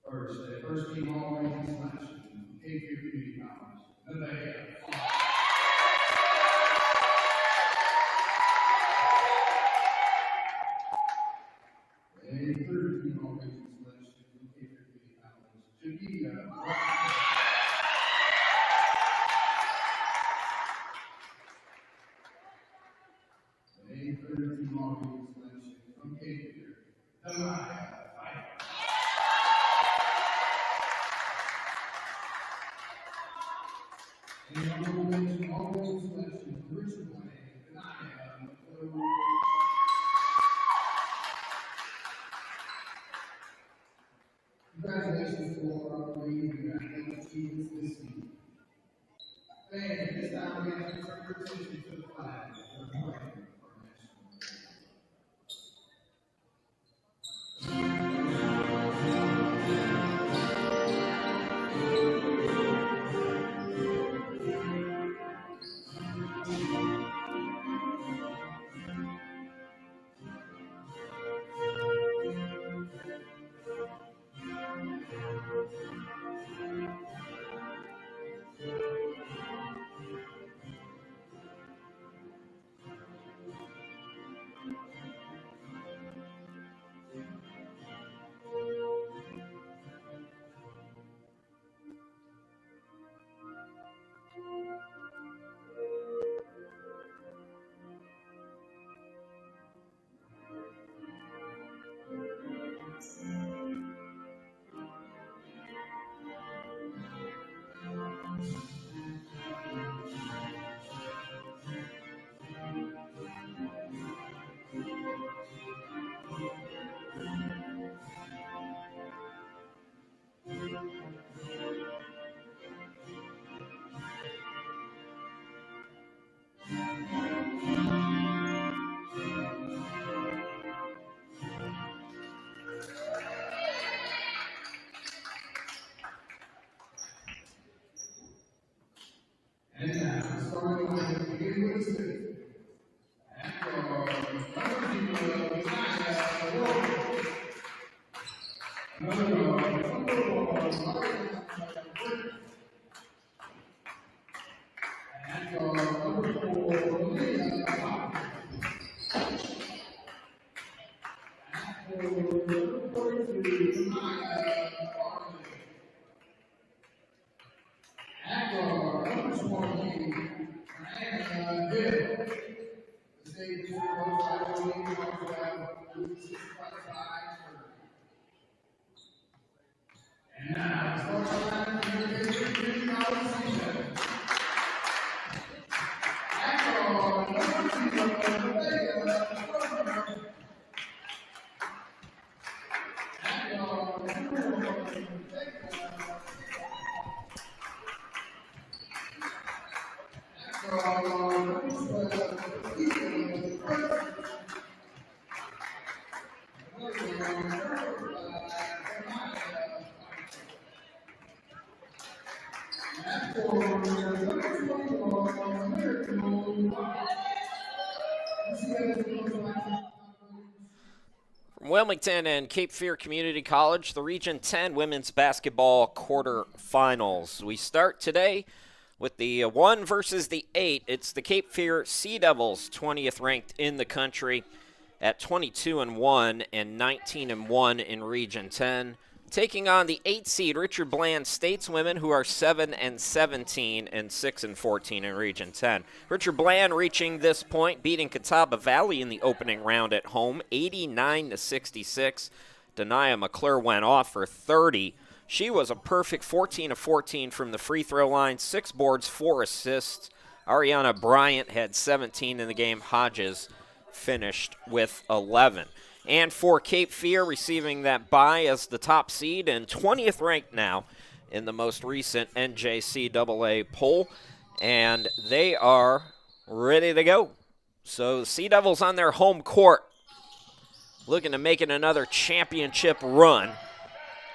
First team all region selection, Cape Fear Community College, Nevada. A third team all region selection, Cape Fear Community College, Geneva. A third team all region selection from Cape Fear, Nevada. And honorable mention, all region selection, Richard Blank, congratulations for our leading athletic achievements this season. Fans, this time we have to turn your attention to the flag for the flag of our national. And now, starting line to begin with six. From Wilmington and Cape Fear Community College, the Region 10 women's basketball quarterfinals. We start today with the 1 versus the 8. It's the Cape Fear Sea Devils, 20th ranked in the country at 22-1 and 19-1 in Region 10, taking on the 8 seed Richard Bland Stateswomen, who are 7-17 and 6-14 in Region 10. Richard Bland reaching this point, beating Catawba Valley in the opening round at home, 89-66. Denia McClure went off for 30. She was a perfect 14 of 14 from the free throw line, 6 boards, 4 assists. Ariana Bryant had 17 in the game. Hodges finished with 11. And for Cape Fear, receiving that bye as the top seed and 20th ranked now in the most recent NJCAA poll. And they are ready to go. So the Sea Devils on their home court looking to make it another championship run,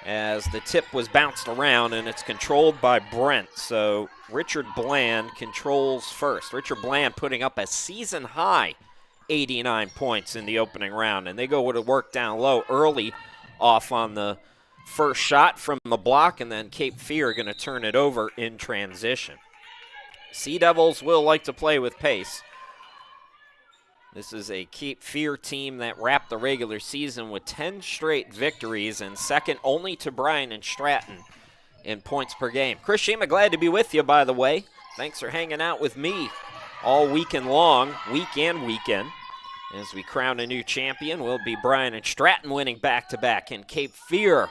as the tip was bounced around and it's controlled by Brent. So Richard Bland controls first. Richard Bland putting up a season high 89 points in the opening round, and they go to work down low early off on the first shot from the block, and then Cape Fear going to turn it over in transition. Sea Devils will like to play with pace. This is a Cape Fear team that wrapped the regular season with 10 straight victories and second only to Bryan and Stratton in points per game. Chris Shima, glad to be with you, by the way. Thanks for hanging out with me all weekend long, week and weekend. As we crown a new champion, will be Bryan and Stratton winning back-to-back, and Cape Fear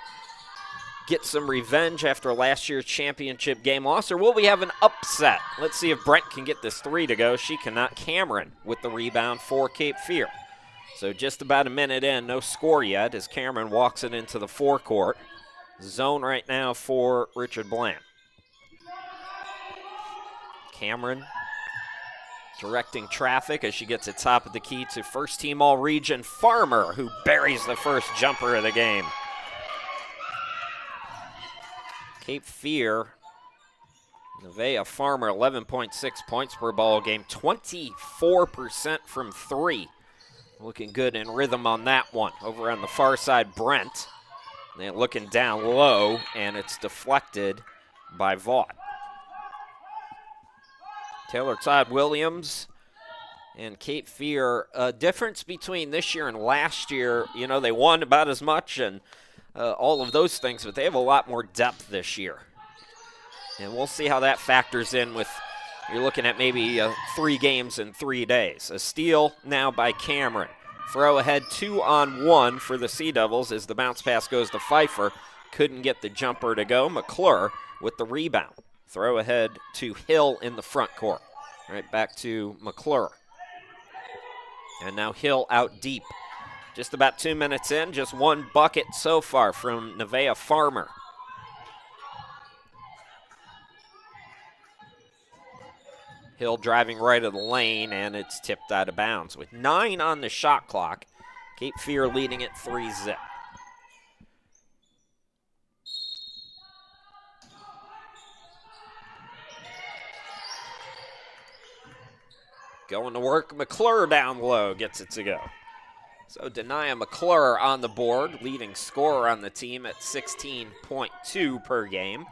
get some revenge after last year's championship game loss, or will we have an upset? Let's see if Brent can get this three to go. She cannot. Cameron with the rebound for Cape Fear. So just about a minute in, no score yet as Cameron walks it into the forecourt. Zone right now for Richard Bland. Cameron directing traffic as she gets it top of the key to first-team All-Region Farmer, who buries the first jumper of the game. Cape Fear, Nevaeh Farmer, 11.6 points per ball game, 24% from three. Looking good in rhythm on that one. Over on the far side, Brent. They're looking down low, and it's deflected by Vaught. Taylor Todd Williams and Cape Fear. A difference between this year and last year, you know, they won about as much and all of those things, but they have a lot more depth this year. And we'll see how that factors in with, you're looking at maybe 3 games in 3 days. A steal now by Cameron. Throw ahead 2-on-1 for the Sea Devils as the bounce pass goes to Pfeiffer. Couldn't get the jumper to go. McClure with the rebound. Throw ahead to Hill in the front court. Right back to McClure. And now Hill out deep. Just about 2 minutes in, just one bucket so far from Nevaeh Farmer. Hill driving right of the lane, and it's tipped out of bounds. With 9 on the shot clock, Cape Fear leading it 3-zip. Going to work, McClure down low, gets it to go. So Denia McClure on the board, leading scorer on the team at 16.2 per game.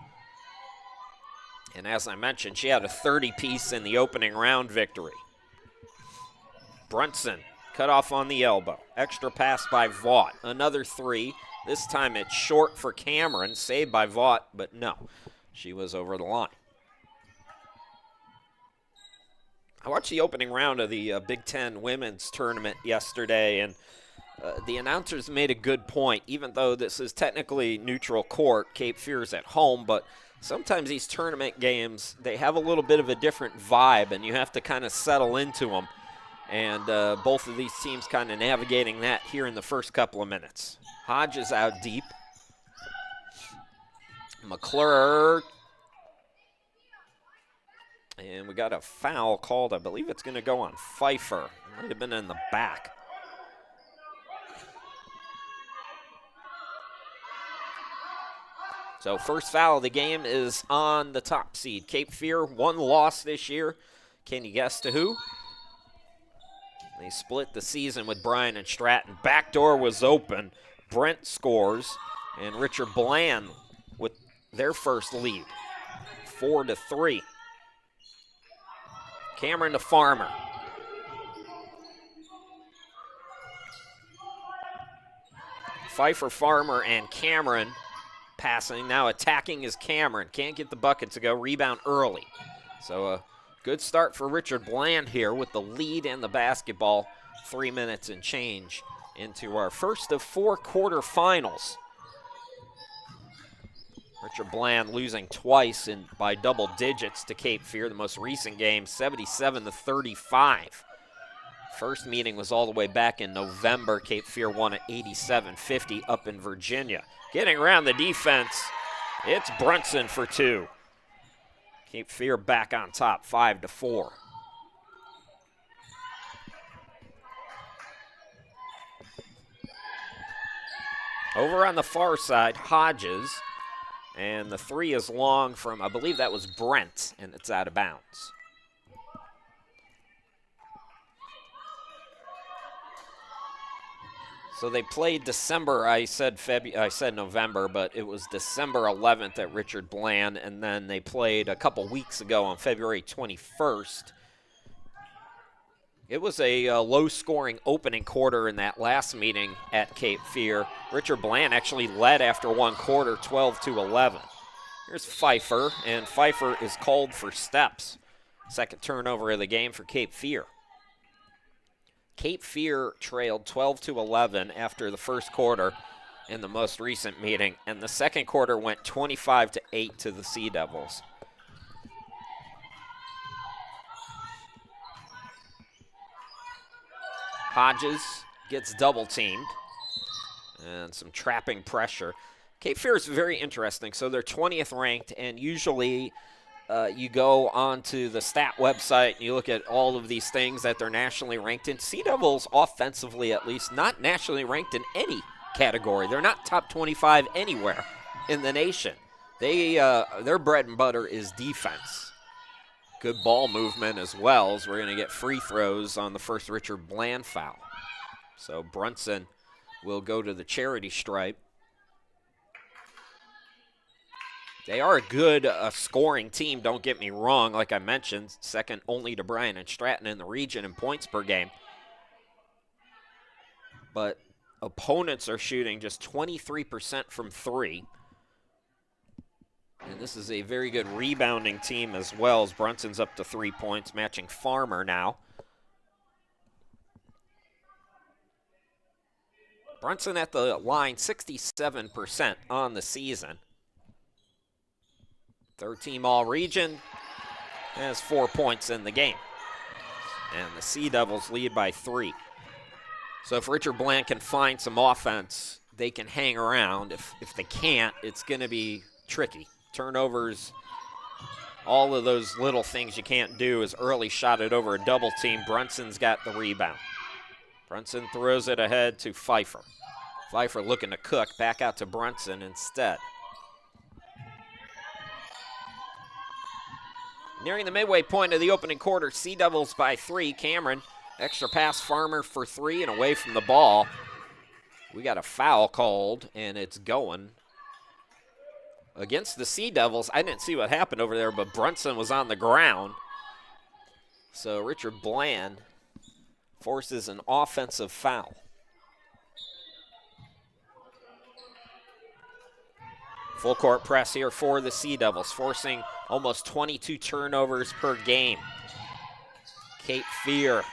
And as I mentioned, she had a 30-piece in the opening round victory. Brunson cut off on the elbow. Extra pass by Vaught. Another 3. This time it's short for Cameron, saved by Vaught, but no, she was over the line. I watched the opening round of the Big Ten women's tournament yesterday, and the announcers made a good point. Even though this is technically neutral court, Cape Fear's at home, but sometimes these tournament games, they have a little bit of a different vibe, and you have to kind of settle into them. And both of these teams kind of navigating that here in the first couple of minutes. Hodges out deep. McClure. And we got a foul called. I believe it's going to go on Pfeiffer. It might have been in the back. So first foul of the game is on the top seed. Cape Fear, 1 loss this year. Can you guess to who? They split the season with Bryan and Stratton. Backdoor was open. Brent scores. And Richard Bland with their first lead. 4-3. Cameron to Farmer. Pfeiffer, Farmer, and Cameron passing. Now attacking is Cameron. Can't get the bucket to go. Rebound early. So a good start for Richard Bland here with the lead and the basketball. 3 minutes and change into our first of 4 quarterfinals. Richard Bland losing twice by double digits to Cape Fear. The most recent game, 77-35. First meeting was all the way back in November. Cape Fear won at 87-50 up in Virginia. Getting around the defense, it's Brunson for 2. Cape Fear back on top, 5-4. Over on the far side, Hodges. And the 3 is long from, I believe that was Brent, and it's out of bounds. So they played December, I said November, but it was December 11th at Richard Bland, and then they played a couple weeks ago on February 21st. It was a low-scoring opening quarter in that last meeting at Cape Fear. Richard Bland actually led after one quarter, 12-11. Here's Pfeiffer, and Pfeiffer is called for steps. Second turnover of the game for Cape Fear. Cape Fear trailed 12-11 after the first quarter in the most recent meeting, and the second quarter went 25-8 to the Sea Devils. Hodges gets double teamed and some trapping pressure. Cape Fear is very interesting. So they're 20th ranked, and usually you go onto the stat website and you look at all of these things that they're nationally ranked in. Sea Devils, offensively at least, not nationally ranked in any category. They're not top 25 anywhere in the nation. Their bread and butter is defense. Good ball movement as well, as we're going to get free throws on the first Richard Bland foul. So Brunson will go to the charity stripe. They are a good scoring team, don't get me wrong. Like I mentioned, second only to Bryan and Stratton in the region in points per game. But opponents are shooting just 23% from three. And this is a very good rebounding team as well, as Brunson's up to 3 points, matching Farmer now. Brunson at the line, 67% on the season. Third team all-region, has 4 points in the game. And the Sea Devils lead by 3. So if Richard Bland can find some offense, they can hang around. If they can't, it's going to be tricky. Turnovers, all of those little things you can't do is early shot it over a double team. Brunson's got the rebound. Brunson throws it ahead to Pfeiffer. Pfeiffer looking to cook, back out to Brunson instead. Nearing the midway point of the opening quarter, Sea Devils by 3. Cameron, extra pass, Farmer for 3 and away from the ball. We got a foul called, and it's going against the Sea Devils. I didn't see what happened over there, but Brunson was on the ground. So Richard Bland forces an offensive foul. Full court press here for the Sea Devils, forcing almost 22 turnovers per game. Cape Fear,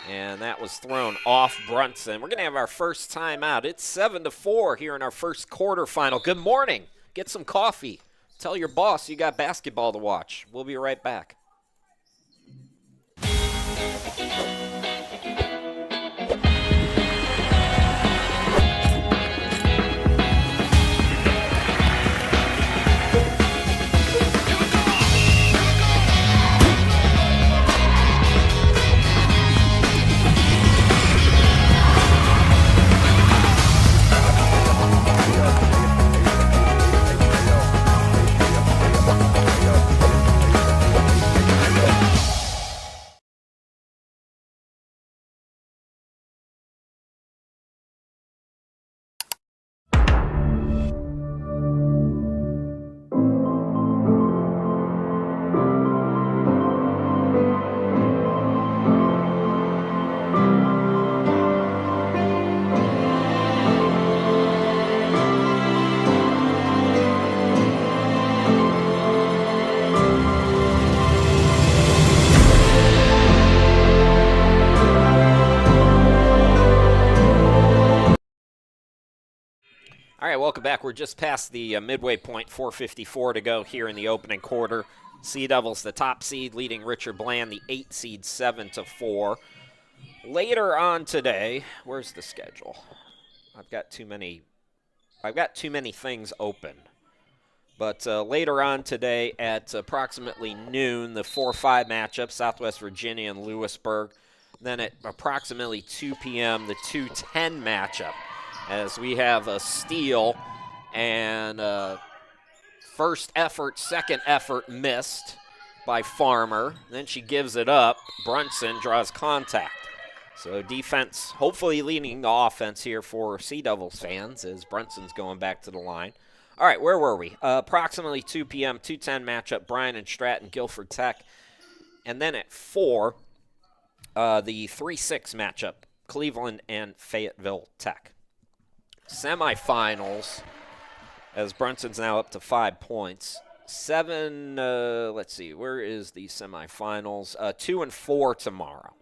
and that was thrown off Brunson. We're going to have our first timeout. It's 7-4 here in our first quarterfinal. Good morning. Get some coffee. Tell your boss you got basketball to watch. We'll be right back. All right, welcome back. We're just past the midway point, 4:54 to go here in the opening quarter. Sea Devils, the top seed, leading Richard Bland, the 8 seed, 7-4. Later on today, where's the schedule? I've got too many things open. But later on today at approximately noon, the 4-5 matchup, Southwest Virginia and Lewisburg. Then at approximately 2 p.m., the 2-10 matchup, as we have a steal and first effort, second effort missed by Farmer. Then she gives it up. Brunson draws contact. So defense hopefully leading the offense here for Sea Devils fans as Brunson's going back to the line. All right, where were we? Approximately 2 p.m., 2:10 matchup, Bryan and Stratton, Guilford Tech. And then at 4, the 3-6 matchup, Cleveland and Fayetteville Tech. Semifinals, as Brunson's now up to 5 points. 7, let's see, where is the semifinals? 2 and 4 tomorrow.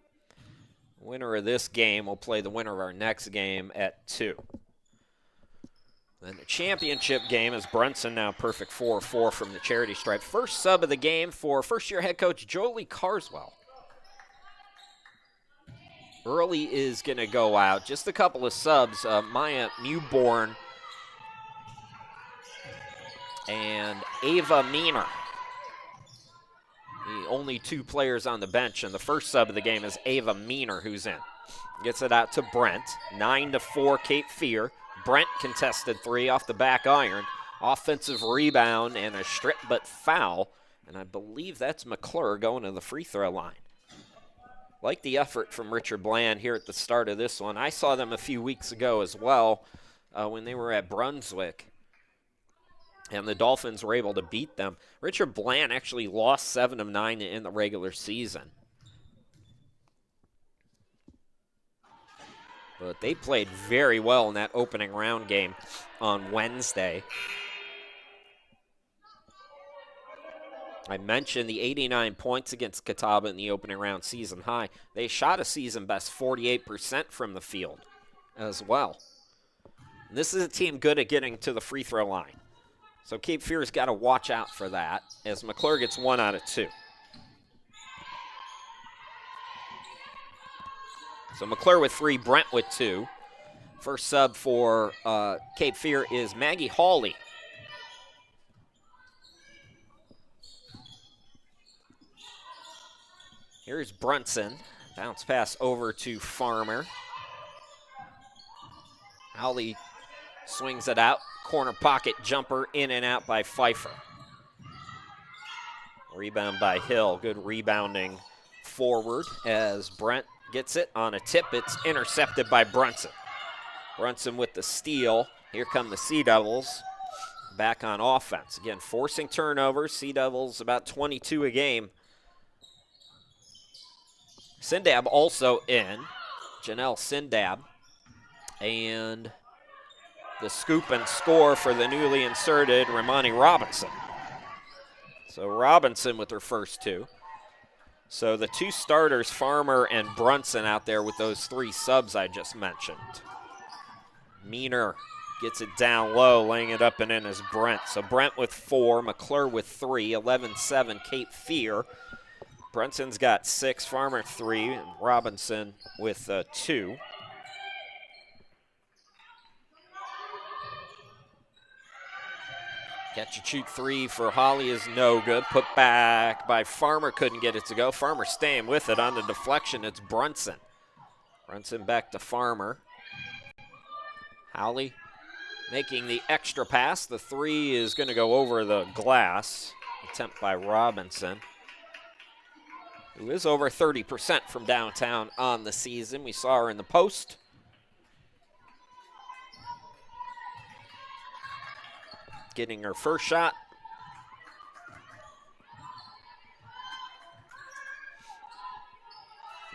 Winner of this game will play the winner of our next game at 2. Then the championship game is Brunson now perfect 4-4 from the charity stripe. First sub of the game for first-year head coach Jolie Carswell. Early is going to go out. Just a couple of subs. Maya Newborn and Ava Meaner. The only 2 players on the bench, and the first sub of the game is Ava Meaner, who's in. Gets it out to Brent. 9-4 Cape Fear. Brent contested 3 off the back iron. Offensive rebound and a strip but foul. And I believe that's McClure going to the free throw line. Like the effort from Richard Bland here at the start of this one. I saw them a few weeks ago as well when they were at Brunswick. And the Dolphins were able to beat them. Richard Bland actually lost 7 of 9 in the regular season. But they played very well in that opening round game on Wednesday. I mentioned the 89 points against Catawba in the opening round season high. They shot a season best 48% from the field as well. And this is a team good at getting to the free throw line. So Cape Fear's got to watch out for that as McClure gets 1 out of 2. So McClure with 3, Brent with 2. First sub for Cape Fear is Maggie Hawley. Here's Brunson. Bounce pass over to Farmer. Hawley swings it out. Corner pocket jumper in and out by Pfeiffer. Rebound by Hill. Good rebounding forward as Brent gets it on a tip. It's intercepted by Brunson. Brunson with the steal. Here come the Sea Devils back on offense. Again, forcing turnovers. Sea Devils about 22 a game. Sindab also in. Janelle Sindab. And the scoop and score for the newly inserted Ramani Robinson. So Robinson with her first 2. So the 2 starters, Farmer and Brunson, out there with those 3 subs I just mentioned. Meaner gets it down low, laying it up and in as Brent. So Brent with 4, McClure with 3, 11-7 Cape Fear. Brunson's got 6, Farmer 3, and Robinson with 2. Catch and shoot 3 for Holly is no good. Put back by Farmer, couldn't get it to go. Farmer staying with it on the deflection. It's Brunson. Brunson back to Farmer. Howley making the extra pass. The 3 is going to go over the glass. Attempt by Robinson, who is over 30% from downtown on the season. We saw her in the post. Getting her first shot.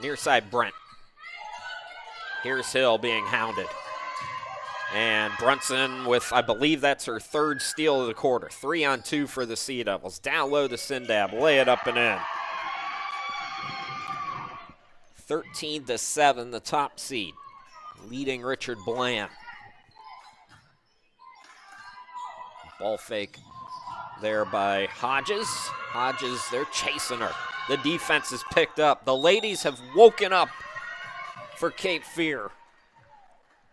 Near side Brent. Here's Hill being hounded. And Brunson with, I believe that's her 3rd steal of the quarter. 3 on 2 for the Sea Devils. Down low to Sindab. Lay it up and in. 13-7, the top seed. Leading Richard Bland. Ball fake there by Hodges. Hodges, they're chasing her. The defense is picked up. The ladies have woken up for Cape Fear.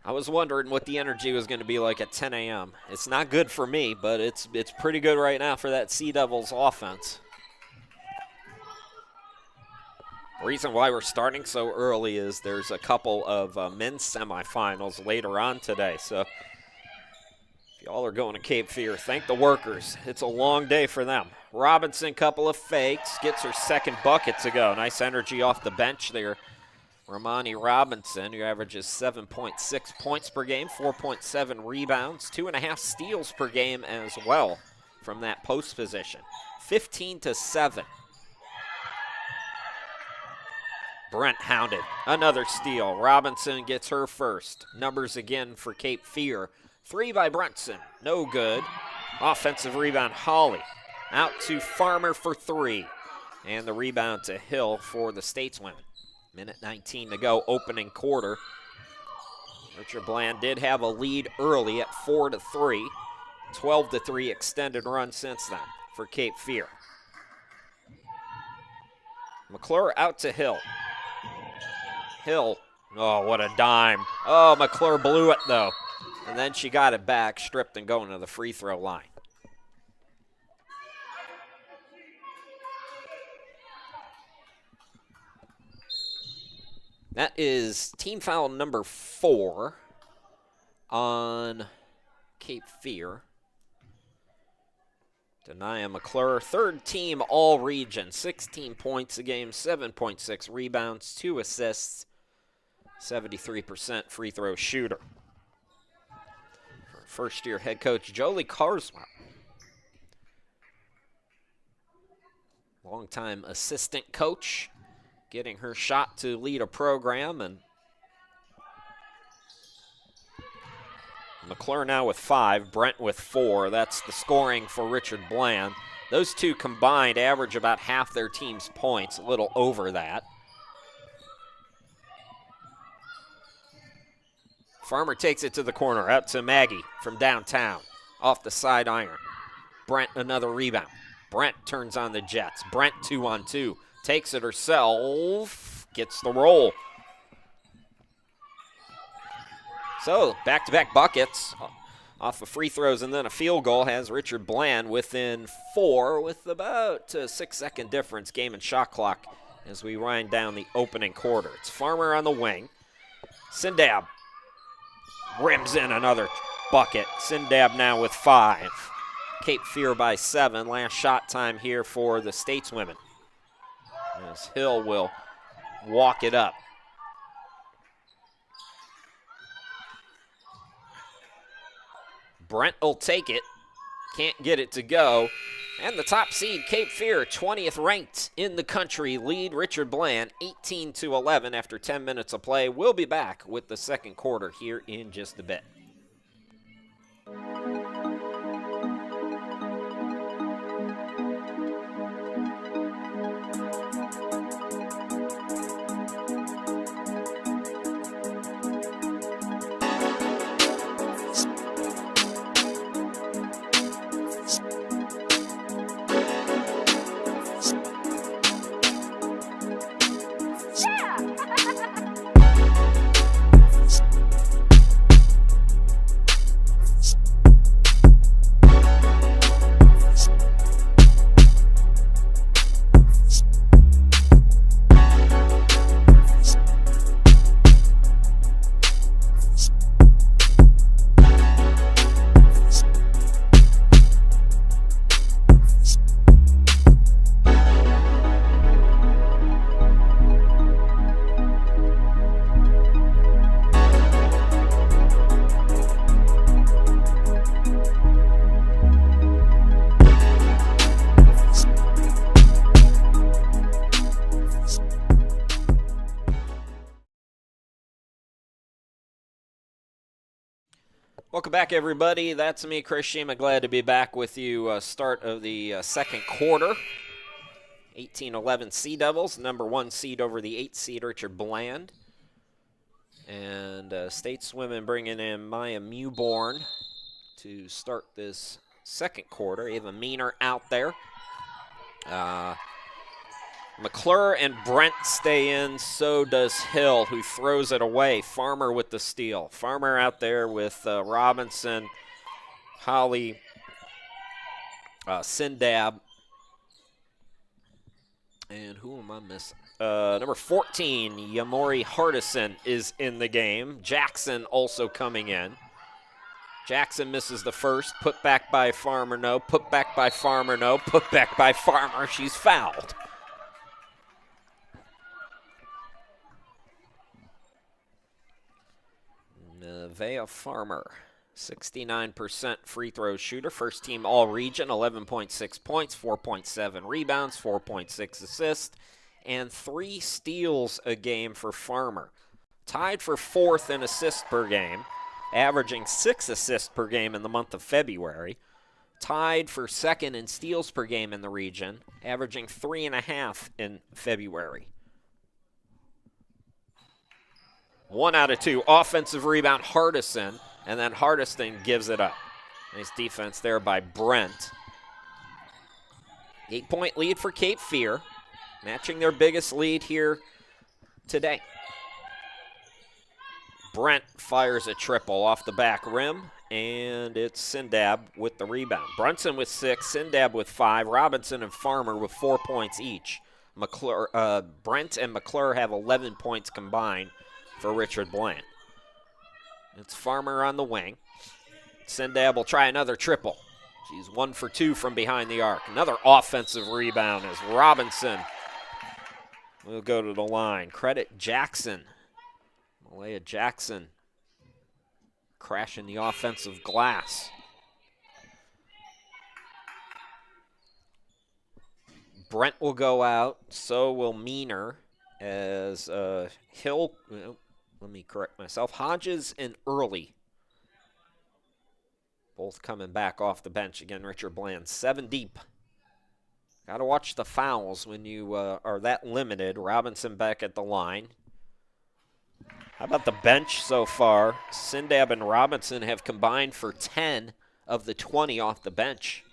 I was wondering what the energy was going to be like at 10 a.m. It's not good for me, but it's pretty good right now for that Sea Devils offense. The reason why we're starting so early is there's a couple of men's semifinals later on today. So if y'all are going to Cape Fear, thank the workers. It's a long day for them. Robinson, couple of fakes, gets her 2nd bucket to go. Nice energy off the bench there Romani Robinson, who averages 7.6 points per game, 4.7 rebounds, 2.5 steals per game as well from that post position. 15-7. Brent hounded. Another steal. Robinson gets her first. Numbers again for Cape Fear. 3 by Brunson. No good. Offensive rebound, Holly. Out to Farmer for 3. And the rebound to Hill for the Stateswomen. Minute 19 to go, opening quarter. Richard Bland did have a lead early at 4-3. 12-3 extended run since then for Cape Fear. McClure out to Hill. Hill, oh, what a dime. Oh, McClure blew it, though. And then she got it back, stripped, and going to the free throw line. That is team foul number 4 on Cape Fear. Denia McClure, third team all-region, 16 points a game, 7.6 rebounds, 2 assists, 73% free throw shooter. First-year head coach Jolie Carswell. Longtime assistant coach, getting her shot to lead a program. And McClure now with 5, Brent with 4. That's the scoring for Richard Bland. Those two combined average about half their team's points, a little over that. Farmer takes it to the corner, out to Maggie from downtown, off the side iron. Brent another rebound. Brent turns on the Jets. Brent 2-on-2, takes it herself, gets the roll. So back-to-back buckets off of free throws and then a field goal has Richard Bland within 4 with about a 6-second difference, game and shot clock as we wind down the opening quarter. It's Farmer on the wing. Sindab rims in another bucket. Sindab now with 5. Cape Fear by 7. Last shot time here for the Stateswomen, as Hill will walk it up. Brent will take it. Can't get it to go. And the top seed, Cape Fear, 20th ranked in the country, lead Richard Bland 18-11 after 10 minutes of play. We'll be back with the second quarter here in just a bit. Welcome back, everybody. That's me, Chris Shima. Glad to be back with you. Start of the second quarter. 18-11 Sea Devils, number 1 seed over the 8 seed Richard Bland. And Stateswomen bringing in Maya Mewborn to start this second quarter. Ava Meaner out there. McClure and Brent stay in, so does Hill, who throws it away. Farmer with the steal. Farmer out there with Robinson, Holly, Sindab, and who am I missing? Number 14, Yamori Hardison is in the game. Jackson also coming in. Jackson misses the first. Put back by Farmer, no. Put back by Farmer, no. Put back by Farmer. She's fouled. Nevaeh Farmer, 69% free throw shooter, first team all-region, 11.6 points, 4.7 rebounds, 4.6 assists, and 3 steals a game for Farmer. Tied for 4th in assists per game, averaging 6 assists per game in the month of February. Tied for 2nd in steals per game in the region, averaging 3.5 in February. 1 out of 2. Offensive rebound, Hardison, and then Hardison gives it up. Nice defense there by Brent. 8-point lead for Cape Fear, matching their biggest lead here today. Brent fires a triple off the back rim, and it's Sindab with the rebound. Brunson with 6, Sindab with 5, Robinson and Farmer with 4 points each. Brent and McClure have 11 points combined for Richard Bland. It's Farmer on the wing. Sindab will try another triple. She's 1 for 2 from behind the arc. Another offensive rebound as Robinson will go to the line. Credit Jackson. Malaya Jackson crashing the offensive glass. Brent will go out, so will Meaner, as Hill, let me correct myself, Hodges and Early both coming back off the bench. Again, Richard Bland 7 deep. Got to watch the fouls when you are that limited. Robinson back at the line. How about the bench so far? Sindab and Robinson have combined for 10 of the 20 off the bench.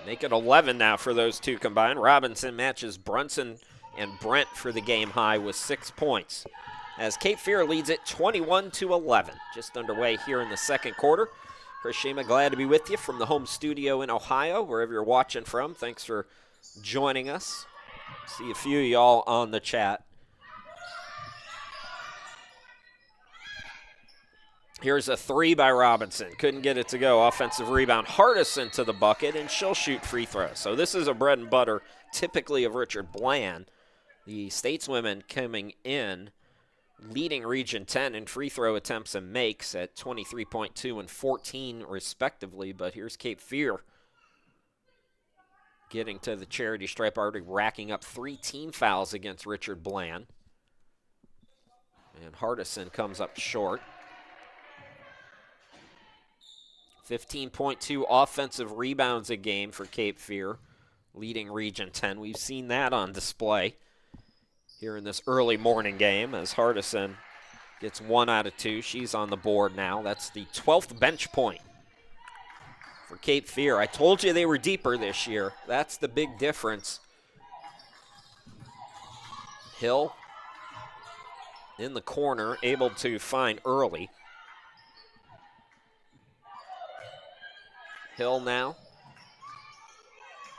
Make it 11 now for those two combined. Robinson matches Brunson and Brent for the game high with 6 points, as Cape Fear leads it 21-11. Just underway here in the second quarter. Chris Shima, glad to be with you from the home studio in Ohio, wherever you're watching from. Thanks for joining us. See a few of y'all on the chat. Here's a 3 by Robinson. Couldn't get it to go. Offensive rebound. Hardison to the bucket, and she'll shoot free throws. So this is a bread and butter, typically of Richard Bland. The Stateswomen coming in, leading Region 10 in free throw attempts and makes at 23.2 and 14 respectively. But here's Cape Fear getting to the charity stripe, already racking up 3 team fouls against Richard Bland. And Hardison comes up short. 15.2 offensive rebounds a game for Cape Fear, leading Region 10. We've seen that on display here in this early morning game as Hardison gets 1 out of 2. She's on the board now. That's the 12th bench point for Cape Fear. I told you they were deeper this year. That's the big difference. Hill in the corner, able to find Early. Hill now.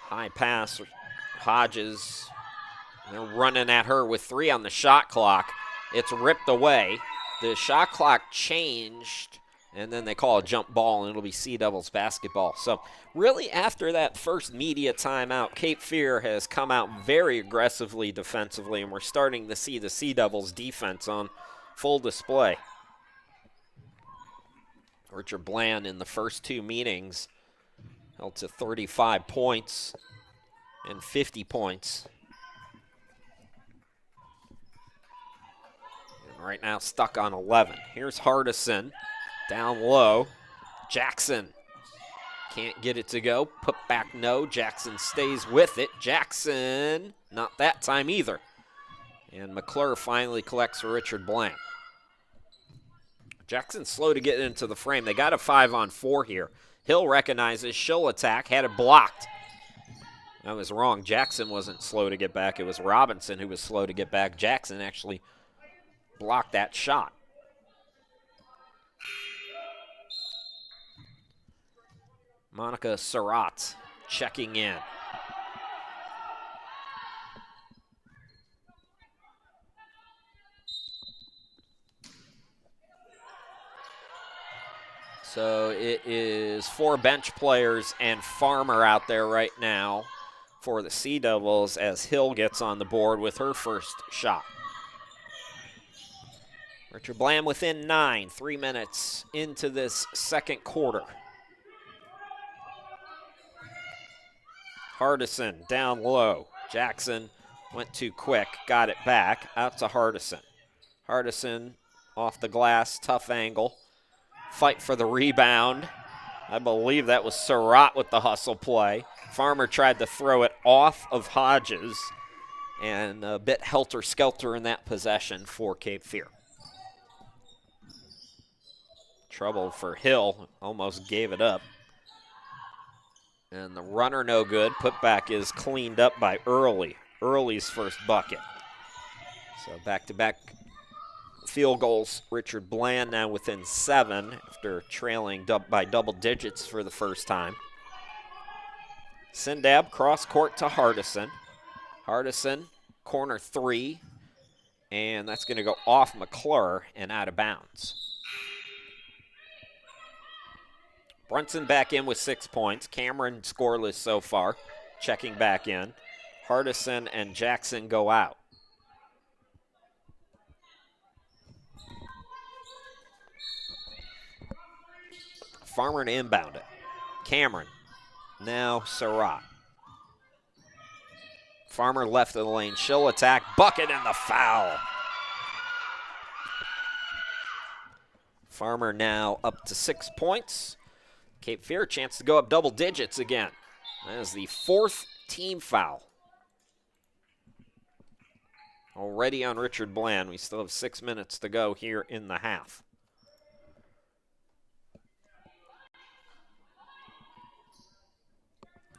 High pass. Hodges. They're running at her with 3 on the shot clock. It's ripped away. The shot clock changed, and then they call a jump ball, and it'll be Sea Devils basketball. So really after that first media timeout, Cape Fear has come out very aggressively defensively, and we're starting to see the Sea Devils defense on full display. Richard Bland in the first 2 meetings held to 35 points and 50 points. And right now stuck on 11. Here's Hardison down low. Jackson can't get it to go. Put back no. Jackson stays with it. Jackson, not that time either. And McClure finally collects for Richard Bland. Jackson's slow to get into the frame. They got a 5-on-4 here. Hill recognizes, she'll attack, had it blocked. I was wrong. Jackson wasn't slow to get back. It was Robinson who was slow to get back. Jackson actually blocked that shot. Monica Surratt checking in. So it is 4 bench players and Farmer out there right now. for the Sea Devils as Hill gets on the board with her first shot. Richard Bland within 9, 3 minutes into this second quarter. Hardison down low. Jackson went too quick, got it back, out to Hardison. Hardison off the glass, tough angle. Fight for the rebound. I believe that was Surratt with the hustle play. Farmer tried to throw it off of Hodges, and a bit helter-skelter in that possession for Cape Fear. Trouble for Hill, almost gave it up. And the runner no good. Putback is cleaned up by Early. Early's first bucket. So back-to-back field goals. Richard Bland now within 7 after trailing by double digits for the first time. Sindab cross court to Hardison. Hardison, corner 3, and that's going to go off McClure and out of bounds. Brunson back in with 6 points. Cameron scoreless so far, checking back in. Hardison and Jackson go out. Farmer to inbound it. Cameron, now Surratt. Farmer left of the lane, she'll attack, bucket and the foul. Farmer now up to 6 points. Cape Fear chance to go up double digits again. That is the 4th team foul. Already on Richard Bland. We still have 6 minutes to go here in the half.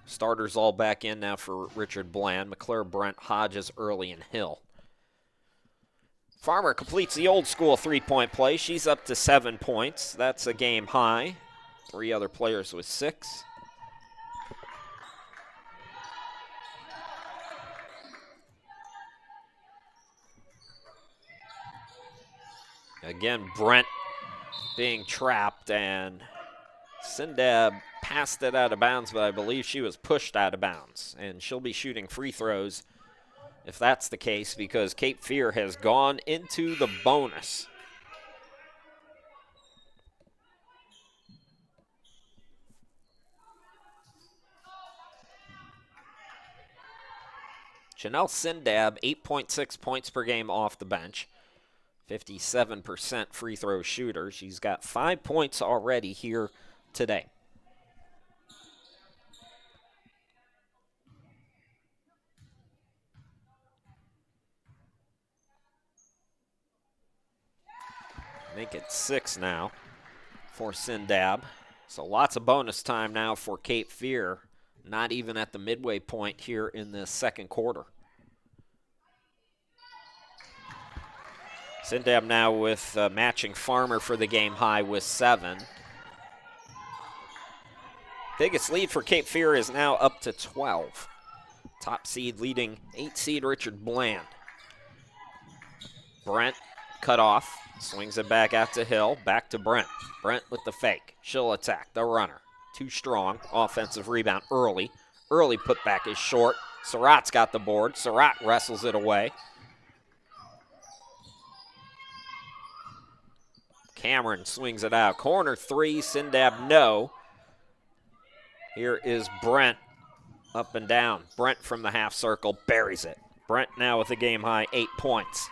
Starters all back in now for Richard Bland. McClure, Brent, Hodges, Early, and Hill. Farmer completes the old school 3-point play. She's up to 7 points. That's a game high. 3 other players with 6. Again, Brent being trapped, and Sindab passed it out of bounds, but I believe she was pushed out of bounds. And she'll be shooting free throws if that's the case, because Cape Fear has gone into the bonus. Janelle Sindab, 8.6 points per game off the bench. 57% free throw shooter. She's got 5 points already here today. Make it 6 now for Sindab. So lots of bonus time now for Cape Fear. Not even at the midway point here in the second quarter. Sindab now with matching Farmer for the game high with 7. Biggest lead for Cape Fear is now up to 12. Top seed leading 8 seed Richard Bland. Brent cut off, swings it back out to Hill, back to Brent. Brent with the fake. She'll attack the runner. Too strong. Offensive rebound early. Early putback is short. Surratt's got the board. Surratt wrestles it away. Cameron swings it out. Corner 3, Sindab no. Here is Brent up and down. Brent from the half circle buries it. Brent now with a game high 8 points.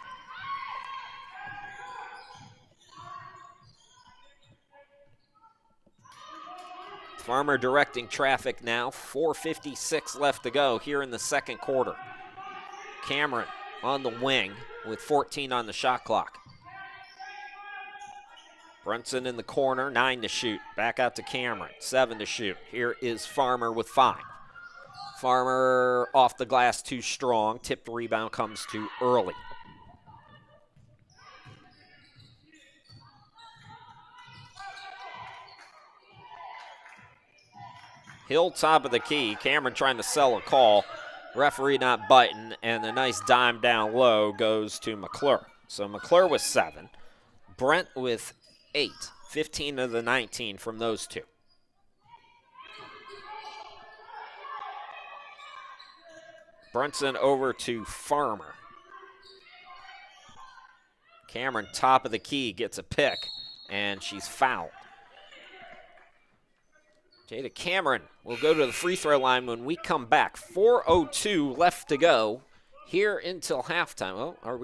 Farmer directing traffic now. 4:56 left to go here in the second quarter. Cameron on the wing with 14 on the shot clock. Brunson in the corner, 9 to shoot. Back out to Cameron, 7 to shoot. Here is Farmer with 5. Farmer off the glass too strong. Tipped rebound comes to Early. Hill top of the key. Cameron trying to sell a call. Referee not biting, and the nice dime down low goes to McClure. So McClure with 7. Brent with 8. 15 of the 19 from those two. Brunson over to Farmer. Cameron, top of the key, gets a pick, and she's fouled. Jada Cameron will go to the free throw line when we come back. 4:02 left to go here until halftime. Oh, are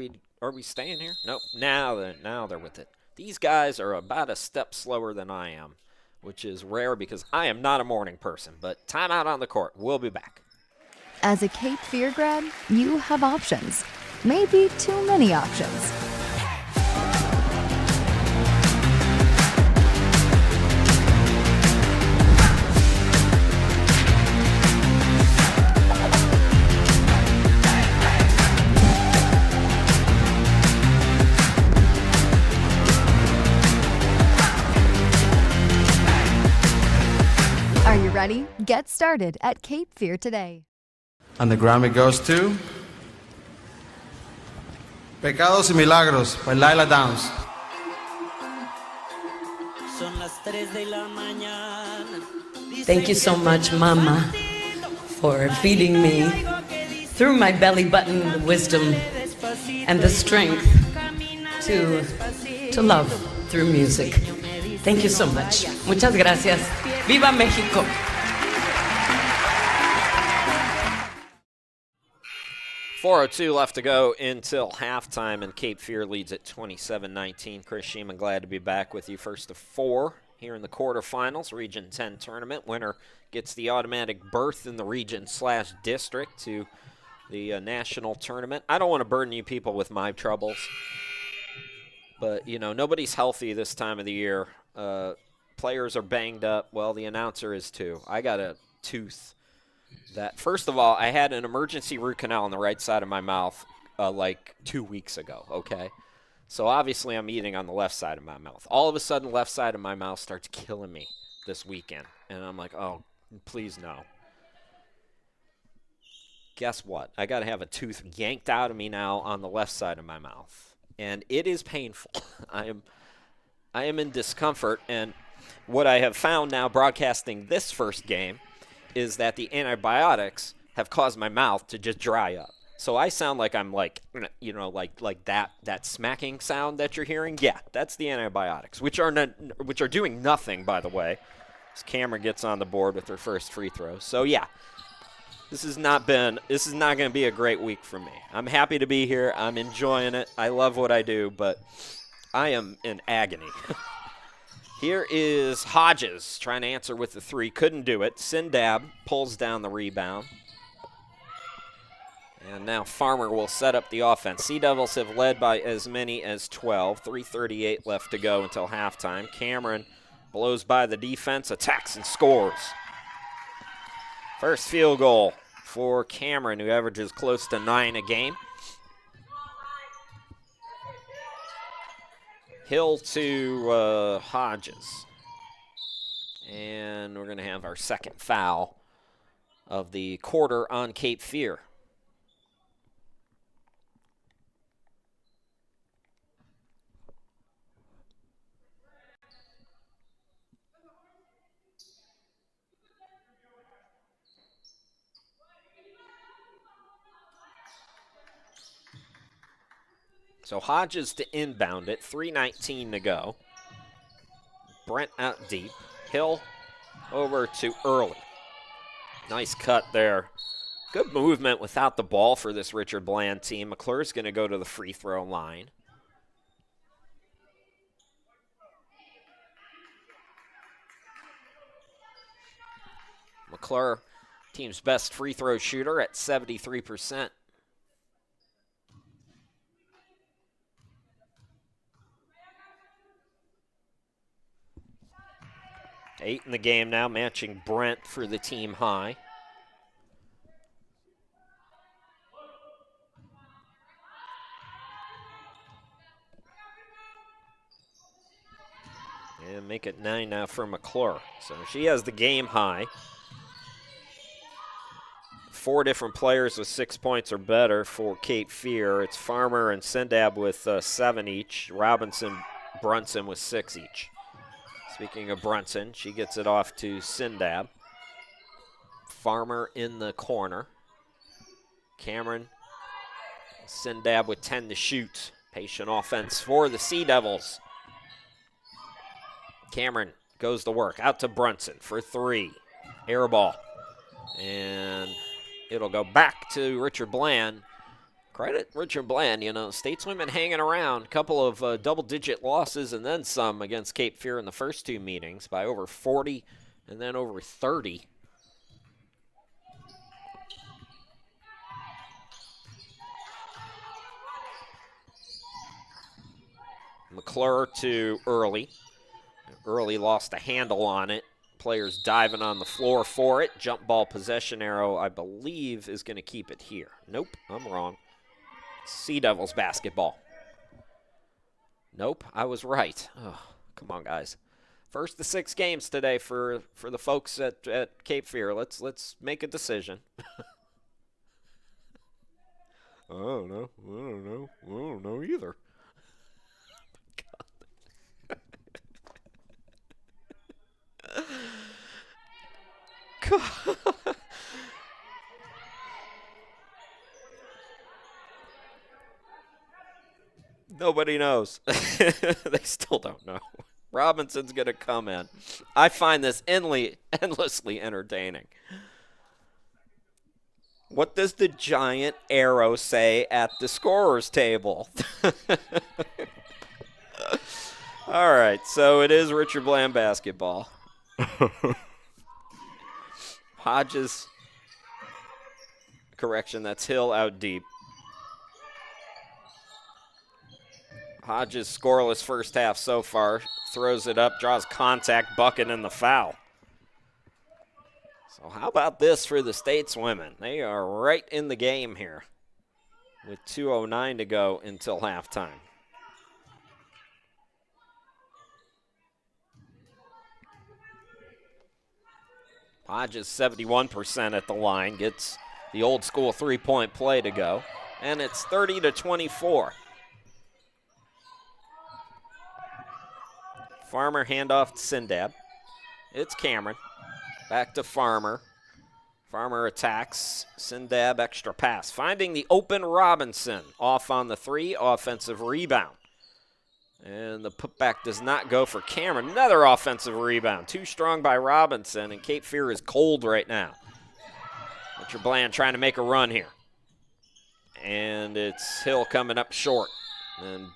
we staying here? Nope. Now they're with it. These guys are about a step slower than I am, which is rare because I am not a morning person. But timeout on the court. We'll be back. As a Cape Fear grad, you have options. Maybe too many options. Are you ready? Get started at Cape Fear today. And the Grammy goes to Pecados y Milagros by Lila Downs. Thank you so much, Mama, for feeding me through my belly button the wisdom and the strength to love through music. Thank you so much. Muchas gracias. Viva México. .402 left to go until halftime, and Cape Fear leads at 27-19. Chris Sheeman, glad to be back with you. First of four here in the quarterfinals. Region 10 tournament. Winner gets the automatic berth in the region/district to the national tournament. I don't want to burden you people with my troubles, but, you know, nobody's healthy this time of the year. Players are banged up. Well, the announcer is too. I got a tooth. That first of all, I had an emergency root canal on the right side of my mouth like 2 weeks ago, okay? So obviously I'm eating on the left side of my mouth. All of a sudden, left side of my mouth starts killing me this weekend. And I'm like, oh, please no. Guess what? I got to have a tooth yanked out of me now on the left side of my mouth. And it is painful. I am in discomfort. And what I have found now broadcasting this first game is that the antibiotics have caused my mouth to just dry up. So I sound like I'm like, you know, like that smacking sound that you're hearing. Yeah, that's the antibiotics, which are doing nothing, by the way. As Cameron gets on the board with her first free throw. So yeah, this is not going to be a great week for me. I'm happy to be here. I'm enjoying it. I love what I do, but I am in agony. Here is Hodges trying to answer with the three. Couldn't do it. Sindab pulls down the rebound. And now Farmer will set up the offense. Sea Devils have led by as many as 12. 3:38 left to go until halftime. Cameron blows by the defense, attacks and scores. First field goal for Cameron, who averages close to 9 a game. Hill to Hodges. And we're going to have our second foul of the quarter on Cape Fear. So Hodges to inbound it, 3:19 to go. Brent out deep. Hill over to Early. Nice cut there. Good movement without the ball for this Richard Bland team. McClure's going to go to the free throw line. McClure, team's best free throw shooter at 73%. Eight in the game now, matching Brent for the team high. And make it 9 now for McClure. So she has the game high. 4 different players with 6 points or better for Cape Fear. It's Farmer and Sindab with 7 each. Robinson, Brunson with 6 each. Speaking of Brunson, she gets it off to Sindab. Farmer in the corner. Cameron, Sindab with 10 to shoot. Patient offense for the Sea Devils. Cameron goes to work. Out to Brunson for 3. Air ball. And it'll go back to Richard Bland. Credit Richard Bland, Stateswomen hanging around. A couple of double-digit losses and then some against Cape Fear in the first 2 meetings by over 40 and then over 30. McClure to Early. Early lost a handle on it. Players diving on the floor for it. Jump ball possession arrow, I believe, is going to keep it here. Nope, I'm wrong. Sea Devils basketball. Nope, I was right. Oh, come on, guys. First of 6 games today for the folks at Cape Fear. Let's make a decision. I don't know either. Nobody knows. They still don't know. Robinson's going to come in. I find this endlessly entertaining. What does the giant arrow say at the scorer's table? All right, so it is Richard Bland basketball. Hodges, correction, that's Hill out deep. Hodges scoreless first half so far. Throws it up, draws contact, bucket, and the foul. So how about this for the Stateswomen? They are right in the game here with 2:09 to go until halftime. Hodges 71% at the line, gets the old school three-point play to go, and it's 30-24. Farmer handoff to Sindab. It's Cameron. Back to Farmer. Farmer attacks. Sindab extra pass. Finding the open Robinson. Off on the 3. Offensive rebound. And the putback does not go for Cameron. Another offensive rebound. Too strong by Robinson, and Cape Fear is cold right now. Richard Bland trying to make a run here. And it's Hill coming up short. And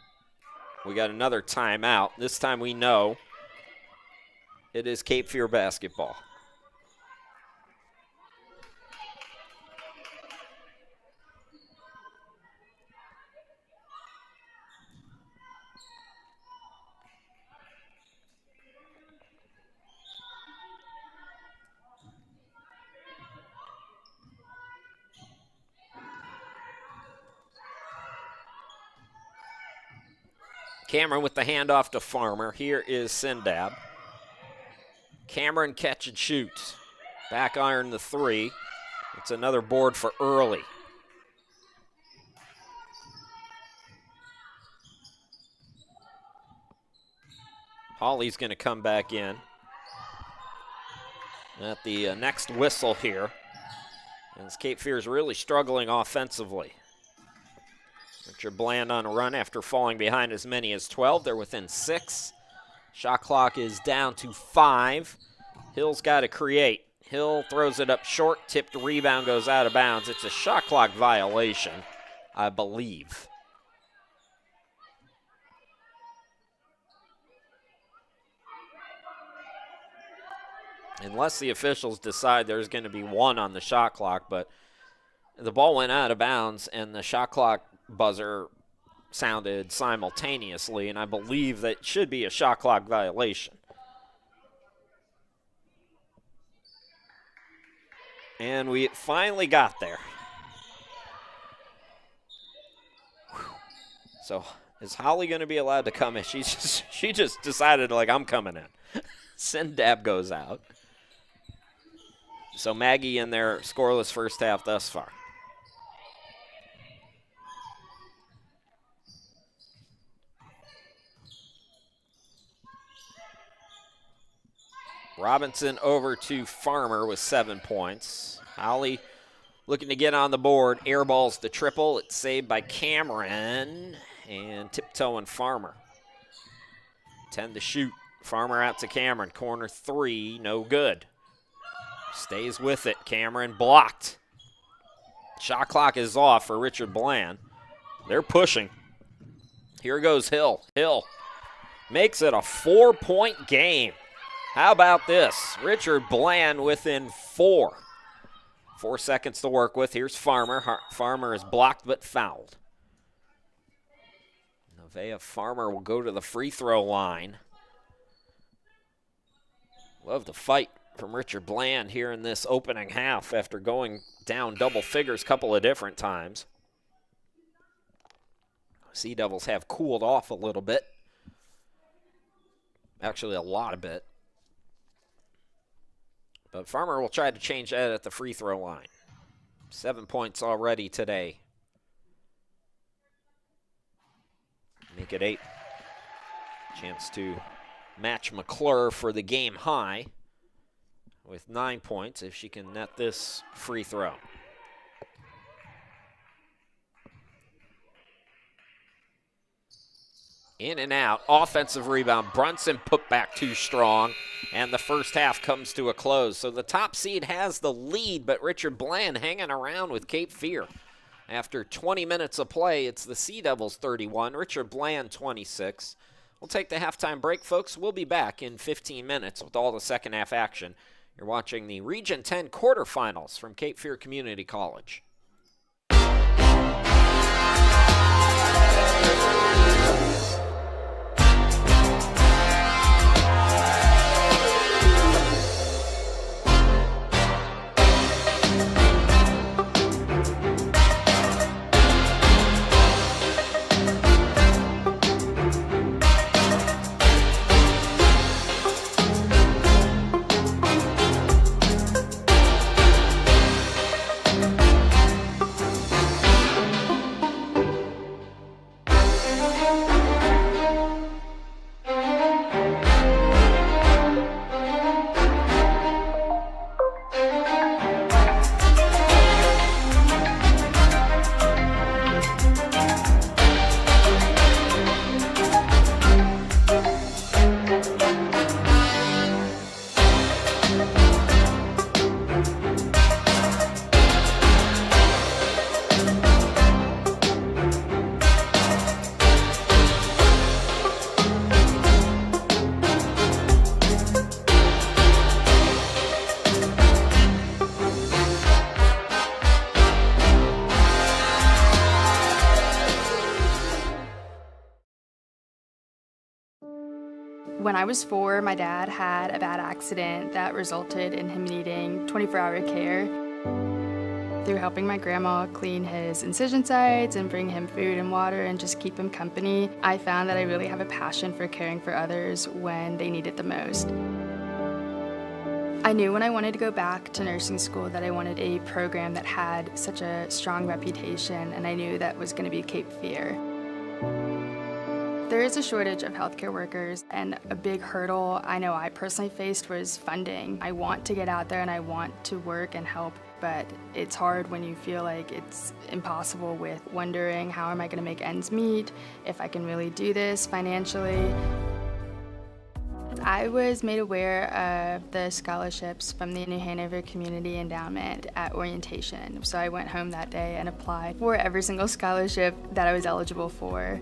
we got another timeout. This time we know it is Cape Fear basketball. Cameron with the handoff to Farmer. Here is Sindab. Cameron catch and shoot. Back iron the 3. It's another board for Early. Hawley's going to come back in at the next whistle here. As Cape Fear is really struggling offensively. Richard Bland on a run after falling behind as many as 12. They're within 6. Shot clock is down to 5. Hill's got to create. Hill throws it up short. Tipped rebound goes out of bounds. It's a shot clock violation, I believe. Unless the officials decide there's going to be 1 on the shot clock, but the ball went out of bounds and the shot clock buzzer sounded simultaneously, and I believe that should be a shot clock violation. And we finally got there. So is Holly going to be allowed to come in? She just decided, like, I'm coming in. Sindab goes out. So Maggie in their scoreless first half thus far. Robinson over to Farmer with 7 points. Howley looking to get on the board. Air balls the triple. It's saved by Cameron and Tiptoe and Farmer. 10 to shoot. Farmer out to Cameron. Corner 3, no good. Stays with it. Cameron blocked. Shot clock is off for Richard Bland. They're pushing. Here goes Hill. Hill makes it a 4-point game. How about this? Richard Bland within 4. 4 seconds to work with. Here's Farmer. Farmer is blocked but fouled. Nevaeh Farmer will go to the free throw line. Love the fight from Richard Bland here in this opening half after going down double figures a couple of different times. Sea Devils have cooled off a little bit. Actually, a lot of bit. But Farmer will try to change that at the free throw line. 7 points already today. Make it 8. Chance to match McClure for the game high with 9 points if she can net this free throw. In and out, offensive rebound. Brunson put back too strong, and the first half comes to a close. So the top seed has the lead, but Richard Bland hanging around with Cape Fear. After 20 minutes of play, it's the Sea Devils 31, Richard Bland 26. We'll take the halftime break, folks. We'll be back in 15 minutes with all the second half action. You're watching the Region 10 quarterfinals from Cape Fear Community College. When I was 4, my dad had a bad accident that resulted in him needing 24-hour care. Through helping my grandma clean his incision sites and bring him food and water and just keep him company, I found that I really have a passion for caring for others when they need it the most. I knew when I wanted to go back to nursing school that I wanted a program that had such a strong reputation, and I knew that was going to be Cape Fear. There is a shortage of healthcare workers, and a big hurdle I know I personally faced was funding. I want to get out there and I want to work and help, but it's hard when you feel like it's impossible with wondering how am I going to make ends meet, if I can really do this financially. I was made aware of the scholarships from the New Hanover Community Endowment at orientation, so I went home that day and applied for every single scholarship that I was eligible for.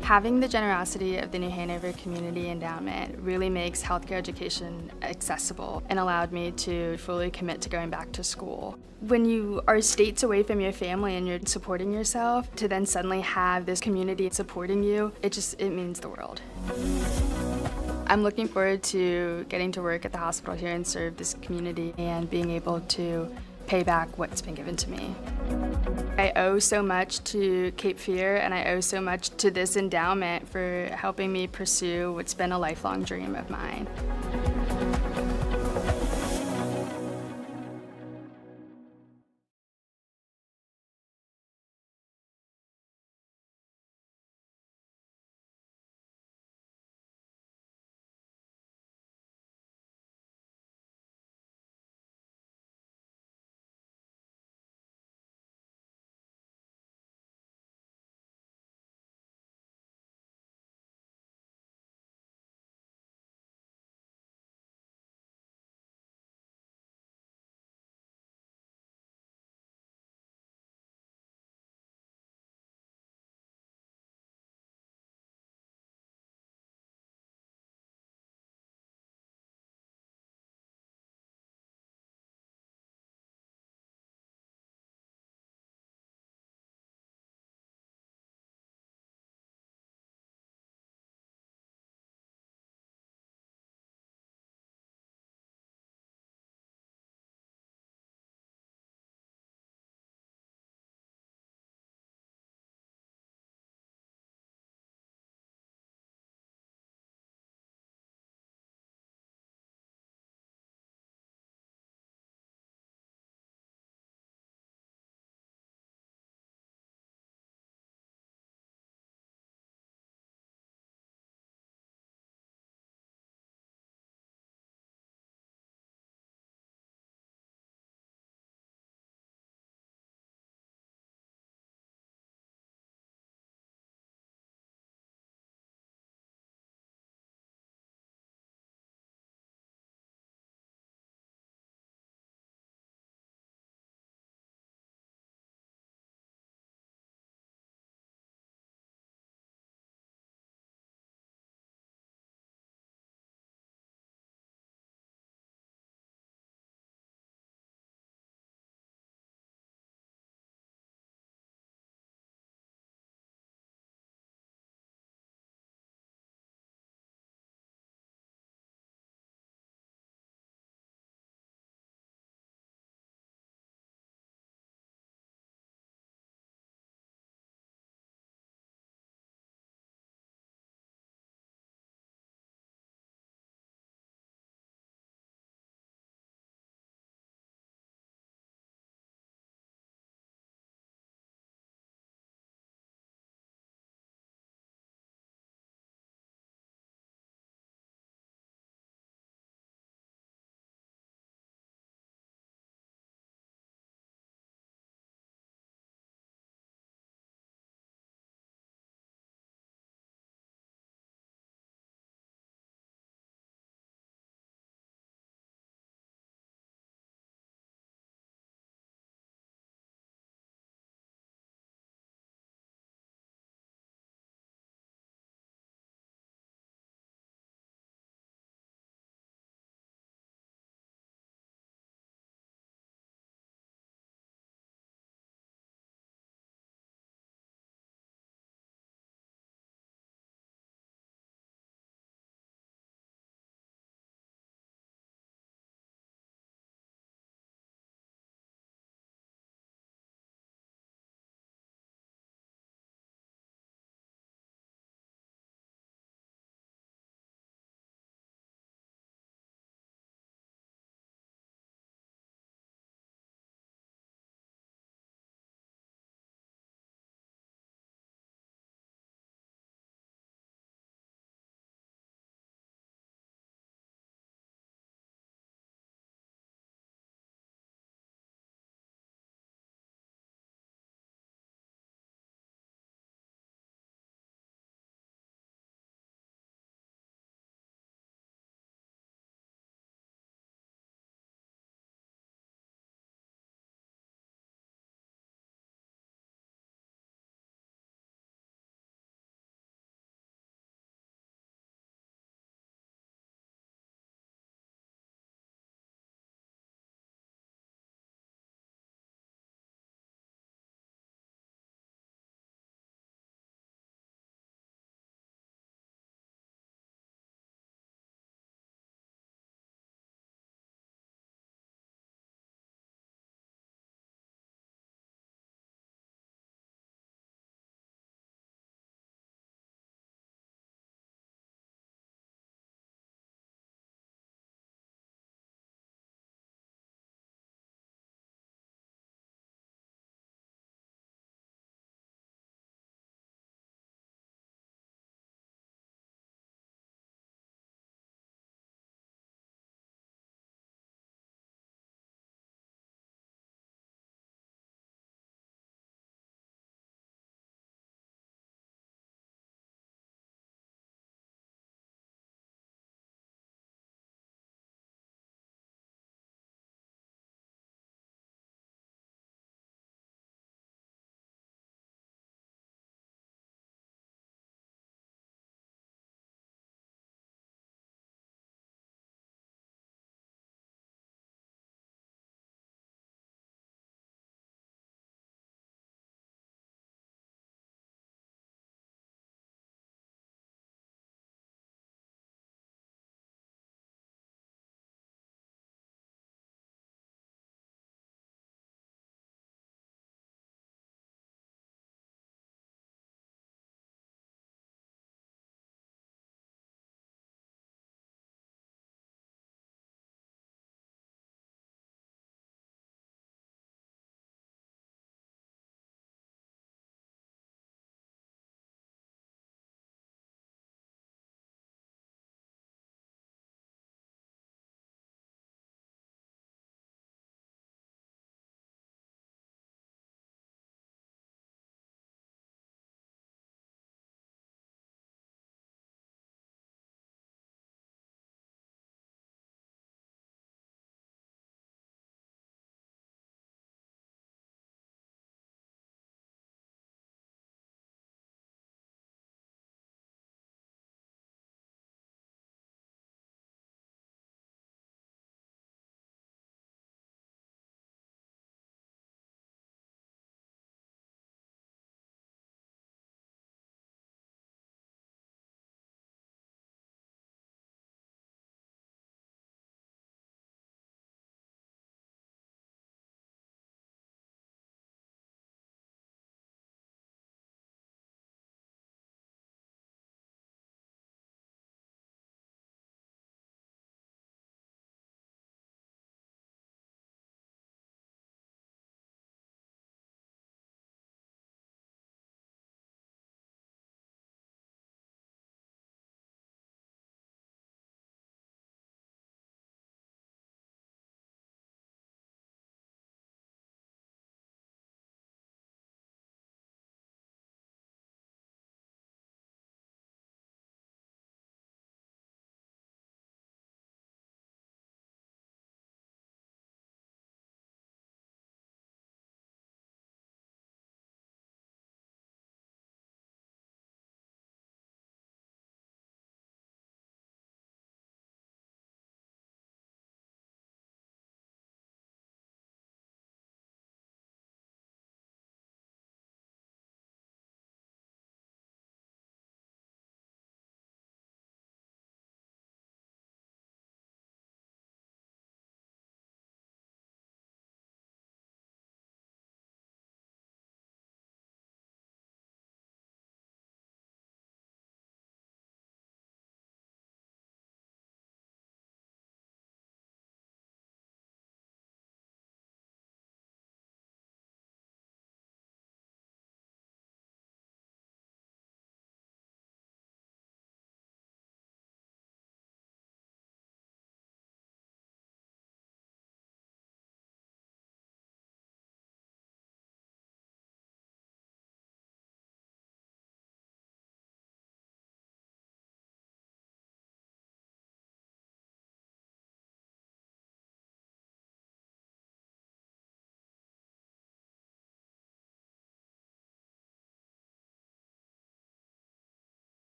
Having the generosity of the New Hanover Community Endowment really makes healthcare education accessible and allowed me to fully commit to going back to school. When you are states away from your family and you're supporting yourself, to then suddenly have this community supporting you, it means the world. I'm looking forward to getting to work at the hospital here and serve this community and being able to pay back what's been given to me. I owe so much to Cape Fear, and I owe so much to this endowment for helping me pursue what's been a lifelong dream of mine.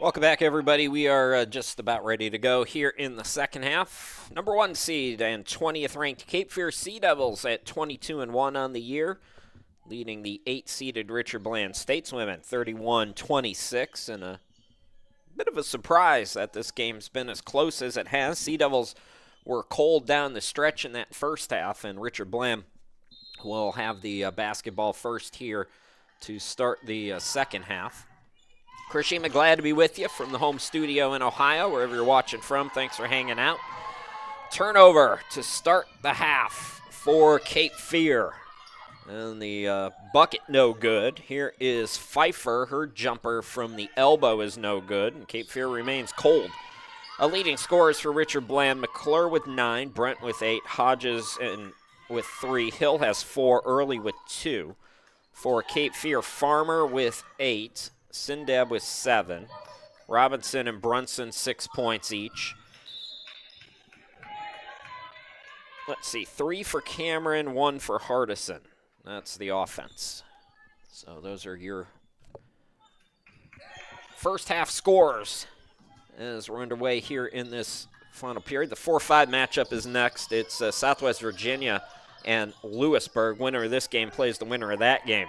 Welcome back, everybody. We are just about ready to go here in the second half. Number 1 seed and 20th ranked Cape Fear Sea Devils at 22-1 on the year, leading the 8-seeded Richard Bland Stateswomen 31-26, and a bit of a surprise that this game's been as close as it has. Sea Devils were cold down the stretch in that first half, and Richard Bland will have the basketball first here to start the second half. Chris Shima, glad to be with you from the home studio in Ohio, wherever you're watching from. Thanks for hanging out. Turnover to start the half for Cape Fear. And the bucket no good. Here is Pfeiffer. Her jumper from the elbow is no good, and Cape Fear remains cold. Leading scorers for Richard Bland: McClure with 9, Brent with 8, Hodges with 3, Hill has 4, Early with 2. For Cape Fear, Farmer with 8, Sindab with 7, Robinson and Brunson 6 points each. Let's see, 3 for Cameron, 1 for Hardison. That's the offense. So those are your first half scores as we're underway here in this final period. The 4-5 matchup is next. It's Southwest Virginia and Lewisburg. Winner of this game plays the winner of that game.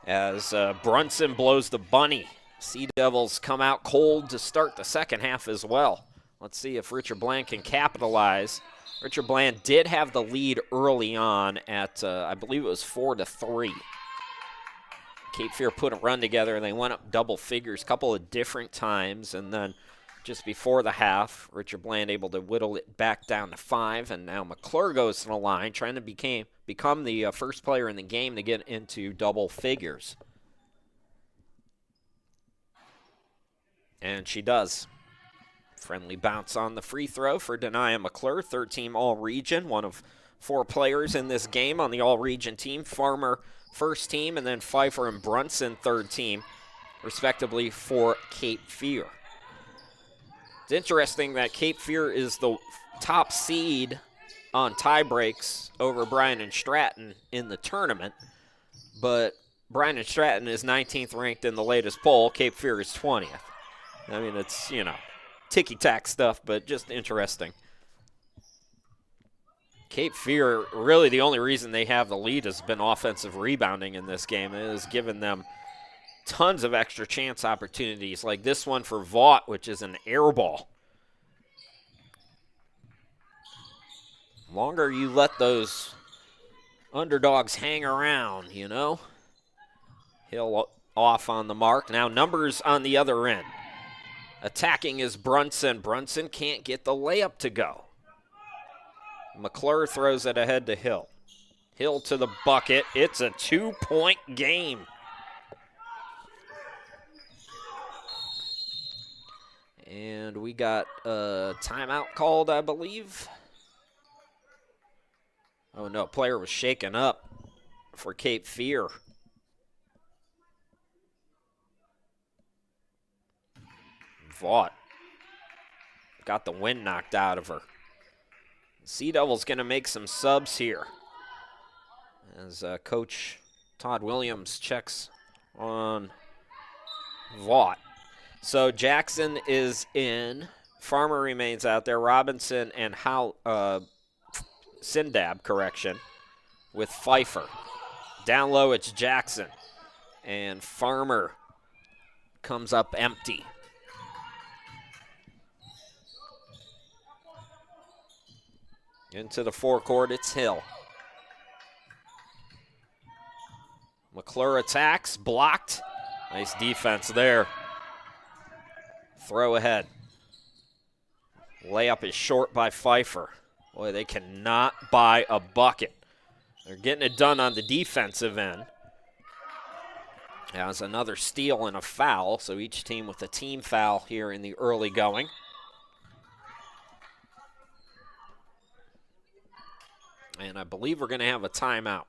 As Brunson blows the bunny. Sea Devils come out cold to start the second half as well. Let's see if Richard Bland can capitalize. Richard Bland did have the lead early on at, I believe it was 4-3. Cape Fear put a run together, and they went up double figures a couple of different times, and then just before the half, Richard Bland able to whittle it back down to 5, and now McClure goes to the line, trying to become the first player in the game to get into double figures. And she does. Friendly bounce on the free throw for Denia McClure, third-team All-Region, one of 4 players in this game on the All-Region team. Farmer, first team, and then Pfeiffer and Brunson, third team, respectively, for Cape Fear. It's interesting that Cape Fear is the top seed on tie breaks over Bryan and Stratton in the tournament, but Bryan and Stratton is 19th ranked in the latest poll. Cape Fear is 20th. I mean, it's, you know, ticky-tack stuff, but just interesting. Cape Fear, really the only reason they have the lead has been offensive rebounding in this game. It has given them tons of extra chance opportunities, like this one for Vaught, which is an air ball. Longer you let those underdogs hang around, you know. Hill off on the mark. Now numbers on the other end. Attacking is Brunson. Brunson can't get the layup to go. McClure throws it ahead to Hill. Hill to the bucket. It's a 2-point game. And we got a timeout called, I believe. Oh, no, player was shaken up for Cape Fear. Vaught got the wind knocked out of her. Sea Devils going to make some subs here as Coach Todd Williams checks on Vaught. So Jackson is in. Farmer remains out there. Robinson and Sindab, correction, with Pfeiffer. Down low, it's Jackson. And Farmer comes up empty. Into the forecourt, it's Hill. McClure attacks, blocked. Nice defense there. Throw ahead. Layup is short by Pfeiffer. Boy, they cannot buy a bucket. They're getting it done on the defensive end. That's another steal and a foul, so each team with a team foul here in the early going. And I believe we're going to have a timeout.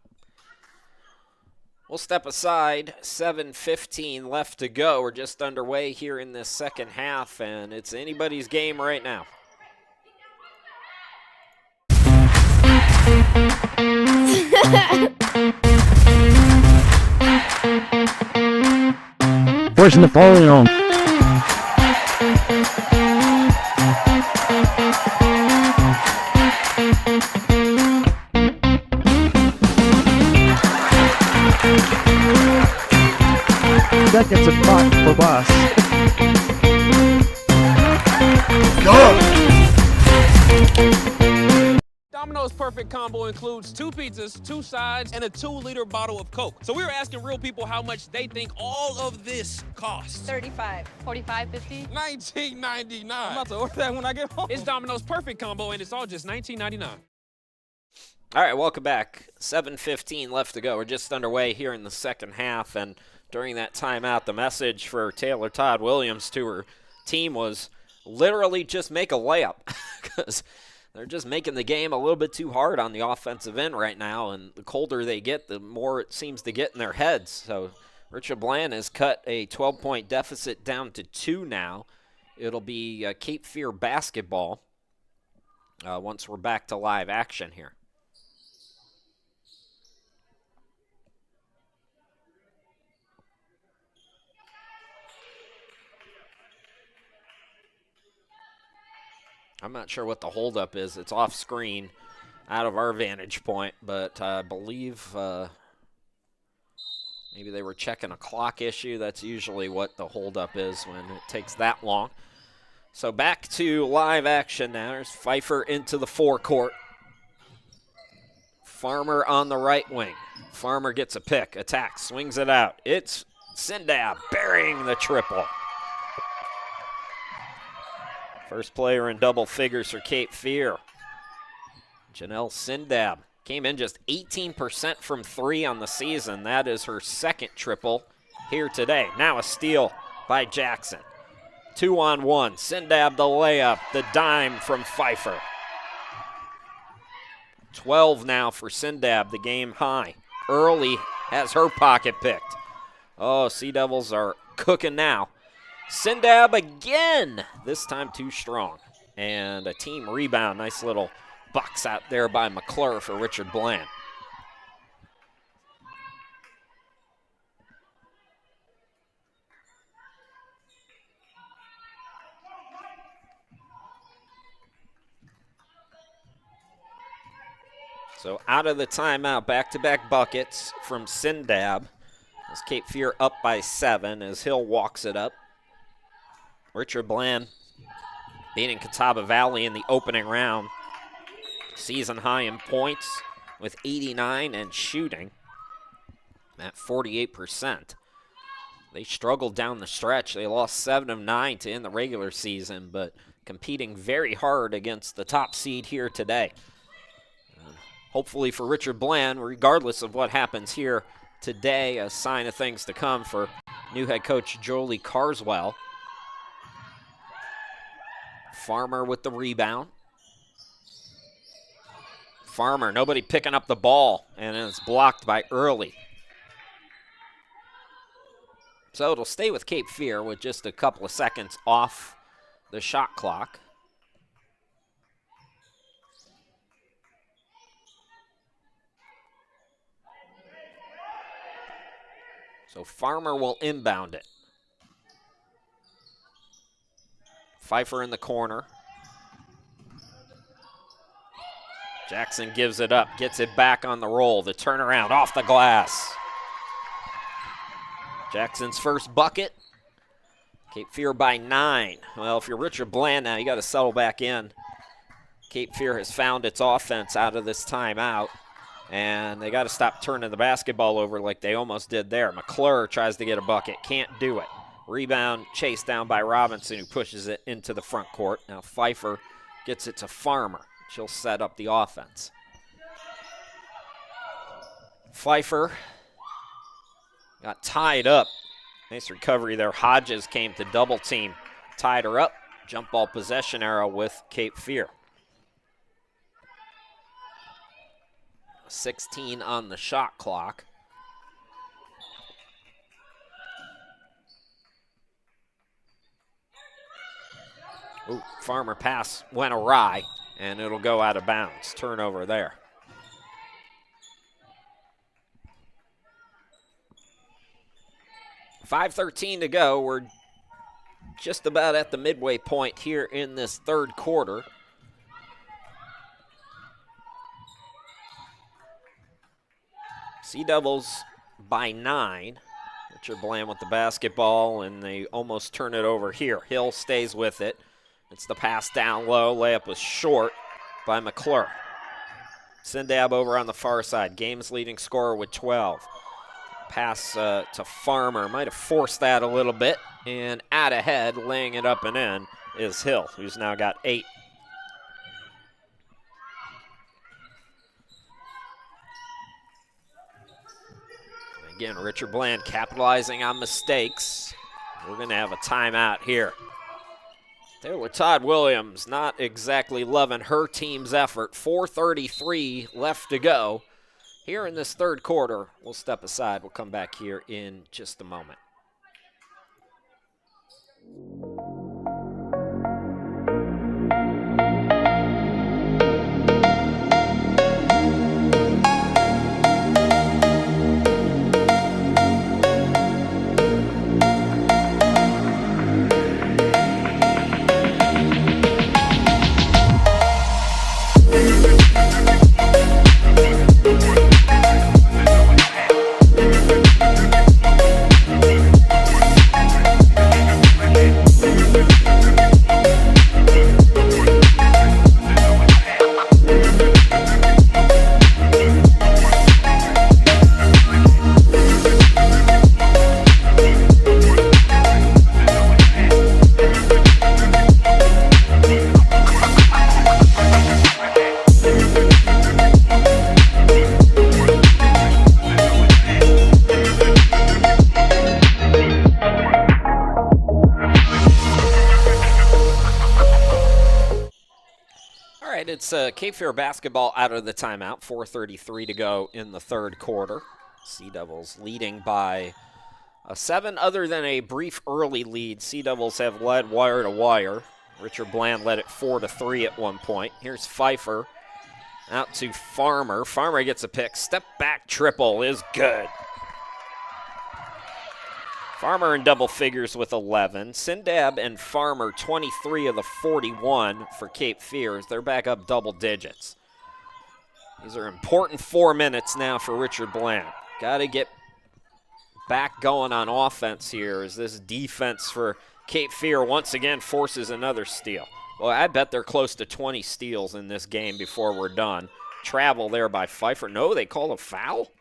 We'll step aside. 7:15 left to go. We're just underway here in this second half, and it's anybody's game right now. Forcing the following on. like it's a front for us. Domino's Perfect Combo includes 2 pizzas, 2 sides, and a 2-liter bottle of Coke. So we were asking real people how much they think all of this costs. 35. 45, 50. $19.99. I'm about to order that when I get home. It's Domino's Perfect Combo, and it's all just $19.99. All right, welcome back. 7:15 left to go. We're just underway here in the second half, and during that timeout, the message for Taylor Todd Williams to her team was literally just make a layup because they're just making the game a little bit too hard on the offensive end right now, and the colder they get, the more it seems to get in their heads. So Richard Bland has cut a 12-point deficit down to 2 now. It'll be Cape Fear basketball once we're back to live action here. I'm not sure what the holdup is. It's off screen, out of our vantage point, but I believe maybe they were checking a clock issue. That's usually what the holdup is when it takes that long. So back to live action now. There's Pfeiffer into the forecourt. Farmer on the right wing. Farmer gets a pick, attacks, swings it out. It's Sindab burying the triple. First player in double figures for Cape Fear. Janelle Sindab came in just 18% from 3 on the season. That is her second triple here today. Now a steal by Jackson. 2-on-1. Sindab the layup, the dime from Pfeiffer. 12 now for Sindab, the game high. Early has her pocket picked. Oh, Sea Devils are cooking now. Sindab again, this time too strong. And a team rebound, nice little box out there by McClure for Richard Bland. So out of the timeout, back-to-back buckets from Sindab. As Cape Fear up by 7 as Hill walks it up. Richard Bland beating Catawba Valley in the opening round. Season high in points with 89 and shooting at 48%. They struggled down the stretch. They lost 7 of 9 to end the regular season, but competing very hard against the top seed here today. Hopefully for Richard Bland, regardless of what happens here today, a sign of things to come for new head coach Jolie Carswell. Farmer with the rebound. Farmer, nobody picking up the ball, and it's blocked by Early. So it'll stay with Cape Fear with just a couple of seconds off the shot clock. So Farmer will inbound it. Pfeiffer in the corner. Jackson gives it up, gets it back on the roll. The turnaround off the glass. Jackson's first bucket. Cape Fear by 9. Well, if you're Richard Bland now, you got to settle back in. Cape Fear has found its offense out of this timeout, and they got to stop turning the basketball over like they almost did there. McClure tries to get a bucket, can't do it. Rebound chased down by Robinson, who pushes it into the front court. Now Pfeiffer gets it to Farmer. She'll set up the offense. Pfeiffer got tied up. Nice recovery there. Hodges came to double team, tied her up. Jump ball possession arrow with Cape Fear. 16 on the shot clock. Ooh, Farmer pass went awry, and it'll go out of bounds. Turnover there. .5:13 to go. We're just about at the midway point here in this third quarter. Sea Devils by 9. The Richard Bland with the basketball, and they almost turn it over here. Hill stays with it. It's the pass down low. Layup was short by McClure. Sindab over on the far side. Game's leading scorer with 12. Pass to Farmer. Might have forced that a little bit. And out ahead, laying it up and in, is Hill, who's now got 8. Again, Richard Bland capitalizing on mistakes. We're going to have a timeout here. Taylor Todd Williams not exactly loving her team's effort. 4:33 left to go here in this third quarter. We'll step aside. We'll come back here in just a moment. It's Cape Fear basketball out of the timeout. 4:33 to go in the third quarter. Sea Devils leading by 7. Other than a brief early lead, Sea Devils have led wire to wire. Richard Bland led it 4-3 at one point. Here's Pfeiffer out to Farmer. Farmer gets a pick. Step back triple is good. Farmer in double figures with 11. Sindab and Farmer, 23 of the 41 for Cape Fears. They're back up double digits. These are important 4 minutes now for Richard Bland. Got to get back going on offense here as this defense for Cape Fear once again forces another steal. Well, I bet they're close to 20 steals in this game before we're done. Travel there by Pfeiffer. No, they call a foul?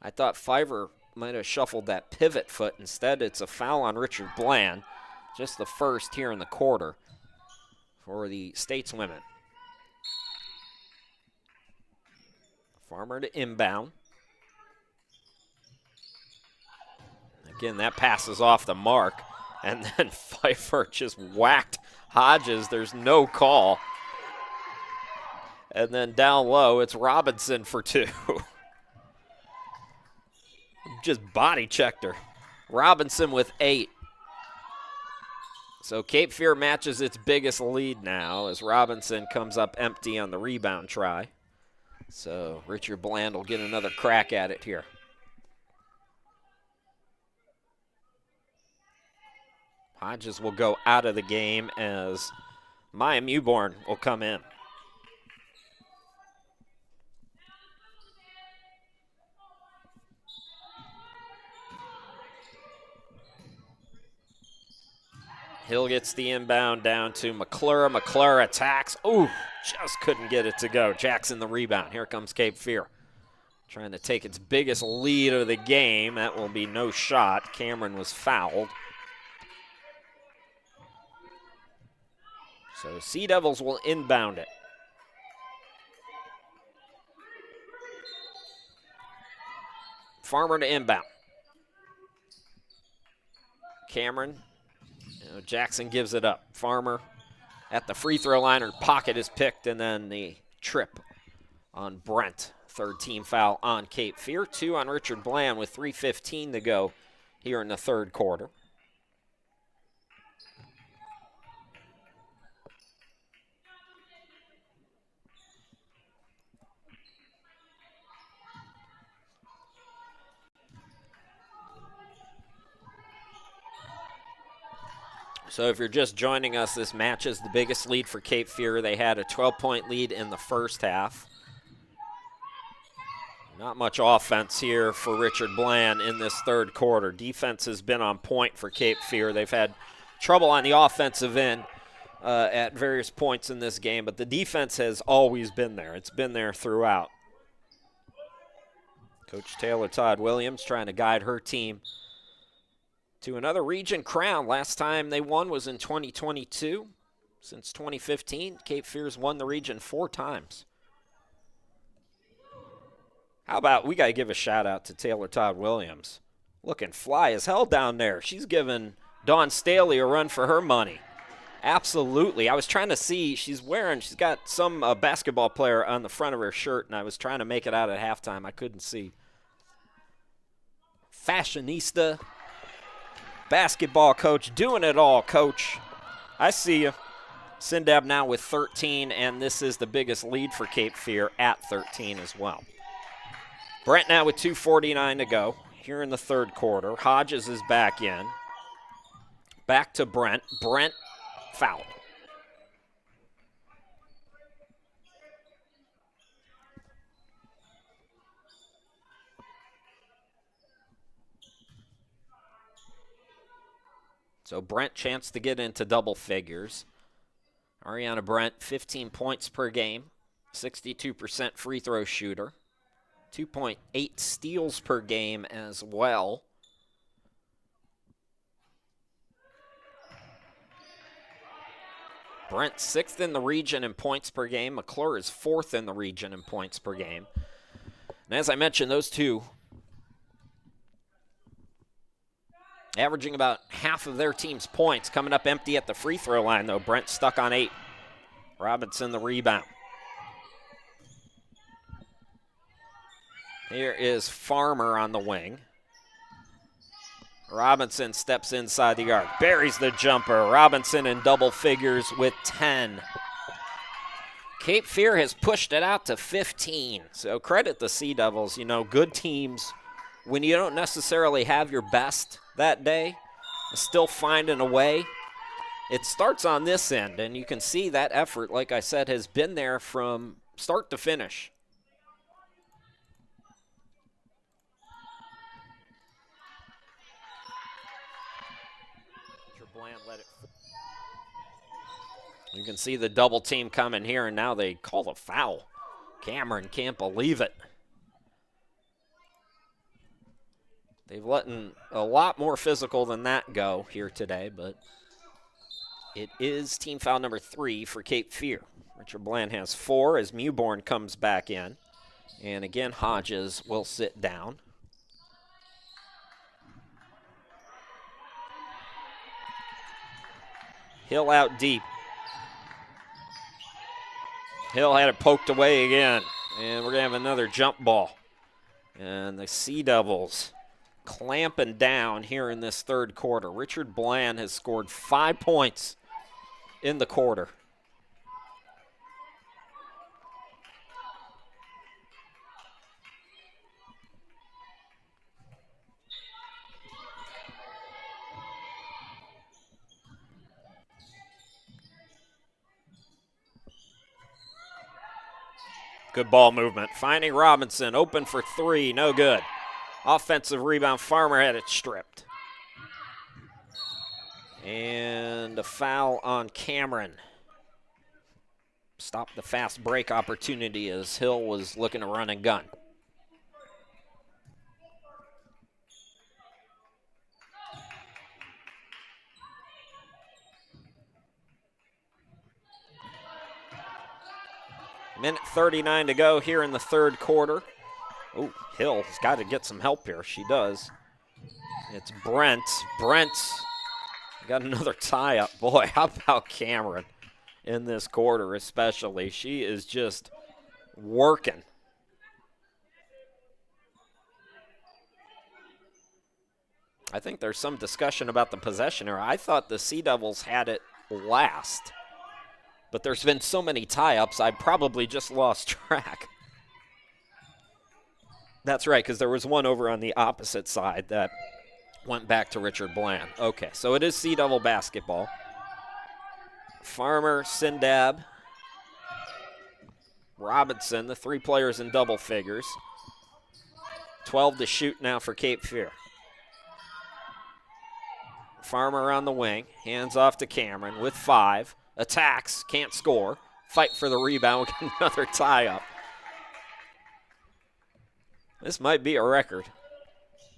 I thought Pfeiffer might have shuffled that pivot foot. Instead, it's a foul on Richard Bland. Just the first here in the quarter for the Stateswomen. Farmer to inbound. Again, that passes off the mark. And then Pfeiffer just whacked Hodges. There's no call. And then down low, it's Robinson for 2. Just body checked her. Robinson with 8. So Cape Fear matches its biggest lead now as Robinson comes up empty on the rebound try. So Richard Bland will get another crack at it here. Hodges will go out of the game as Maya Mewborn will come in. Hill gets the inbound down to McClure. McClure attacks. Ooh, just couldn't get it to go. Jackson the rebound. Here comes Cape Fear. Trying to take its biggest lead of the game. That will be no shot. Cameron was fouled. So Sea Devils will inbound it. Farmer to inbound. Cameron. Jackson gives it up. Farmer at the free throw line. Her pocket is picked, and then the trip on Brent. Third team foul on Cape Fear. 2 on Richard Bland with 3:15 to go here in the third quarter. So if you're just joining us, this match is the biggest lead for Cape Fear. They had a 12-point lead in the first half. Not much offense here for Richard Bland in this third quarter. Defense has been on point for Cape Fear. They've had trouble on the offensive end at various points in this game, but the defense has always been there. It's been there throughout. Coach Taylor Todd Williams trying to guide her team to another region crown. Last time they won was in 2022. Since 2015, Cape Fear's won the region 4 times. How about we got to give a shout out to Taylor Todd Williams. Looking fly as hell down there. She's giving Dawn Staley a run for her money. Absolutely. I was trying to see, she's got some basketball player on the front of her shirt, and I was trying to make it out at halftime. I couldn't see. Fashionista, basketball coach, doing it all, coach. I see you. Sindab now with 13, and this is the biggest lead for Cape Fear at 13 as well. Brent now with 2:49 to go here in the third quarter. Hodges is back in. Back to Brent. Brent fouled. So Brent chance to get into double figures. Ariana Brent, 15 points per game, 62% free throw shooter. 2.8 steals per game as well. Brent 6th in the region in points per game. McClure is 4th in the region in points per game. And as I mentioned, those two averaging about half of their team's points. Coming up empty at the free throw line, though. Brent stuck on 8. Robinson the rebound. Here is Farmer on the wing. Robinson steps inside the arc, buries the jumper. Robinson in double figures with 10. Cape Fear has pushed it out to 15. So credit the Sea Devils. You know, good teams, when you don't necessarily have your best that day, still finding a way. It starts on this end, and you can see that effort, like I said, has been there from start to finish. You can see the double team coming here, and now they call a foul. Cameron can't believe it. They've let a lot more physical than that go here today, but it is team foul number 3 for Cape Fear. Richard Bland has 4 as Mewborn comes back in. And again, Hodges will sit down. Hill out deep. Hill had it poked away again, and we're going to have another jump ball. And the Sea Devils clamping down here in this third quarter. Richard Bland has scored 5 points in the quarter. Good ball movement. Finding Robinson, open for 3, no good. Offensive rebound, Farmer had it stripped. And a foul on Cameron. Stopped the fast break opportunity as Hill was looking to run and gun. Minute 39 to go here in the third quarter. Oh, Hill's got to get some help here. She does. It's Brent. Brent's got another tie-up. Boy, how about Cameron in this quarter especially? She is just working. I think there's some discussion about the possession here. I thought the Sea Devils had it last. But there's been so many tie-ups, I probably just lost track. That's right, because there was one over on the opposite side that went back to Richard Bland. Okay, so it is Sea Devil basketball. Farmer, Sindab, Robinson, the 3 players in double figures. 12 to shoot now for Cape Fear. Farmer on the wing, hands off to Cameron with 5. Attacks, can't score. Fight for the rebound, we get another tie-up. This might be a record.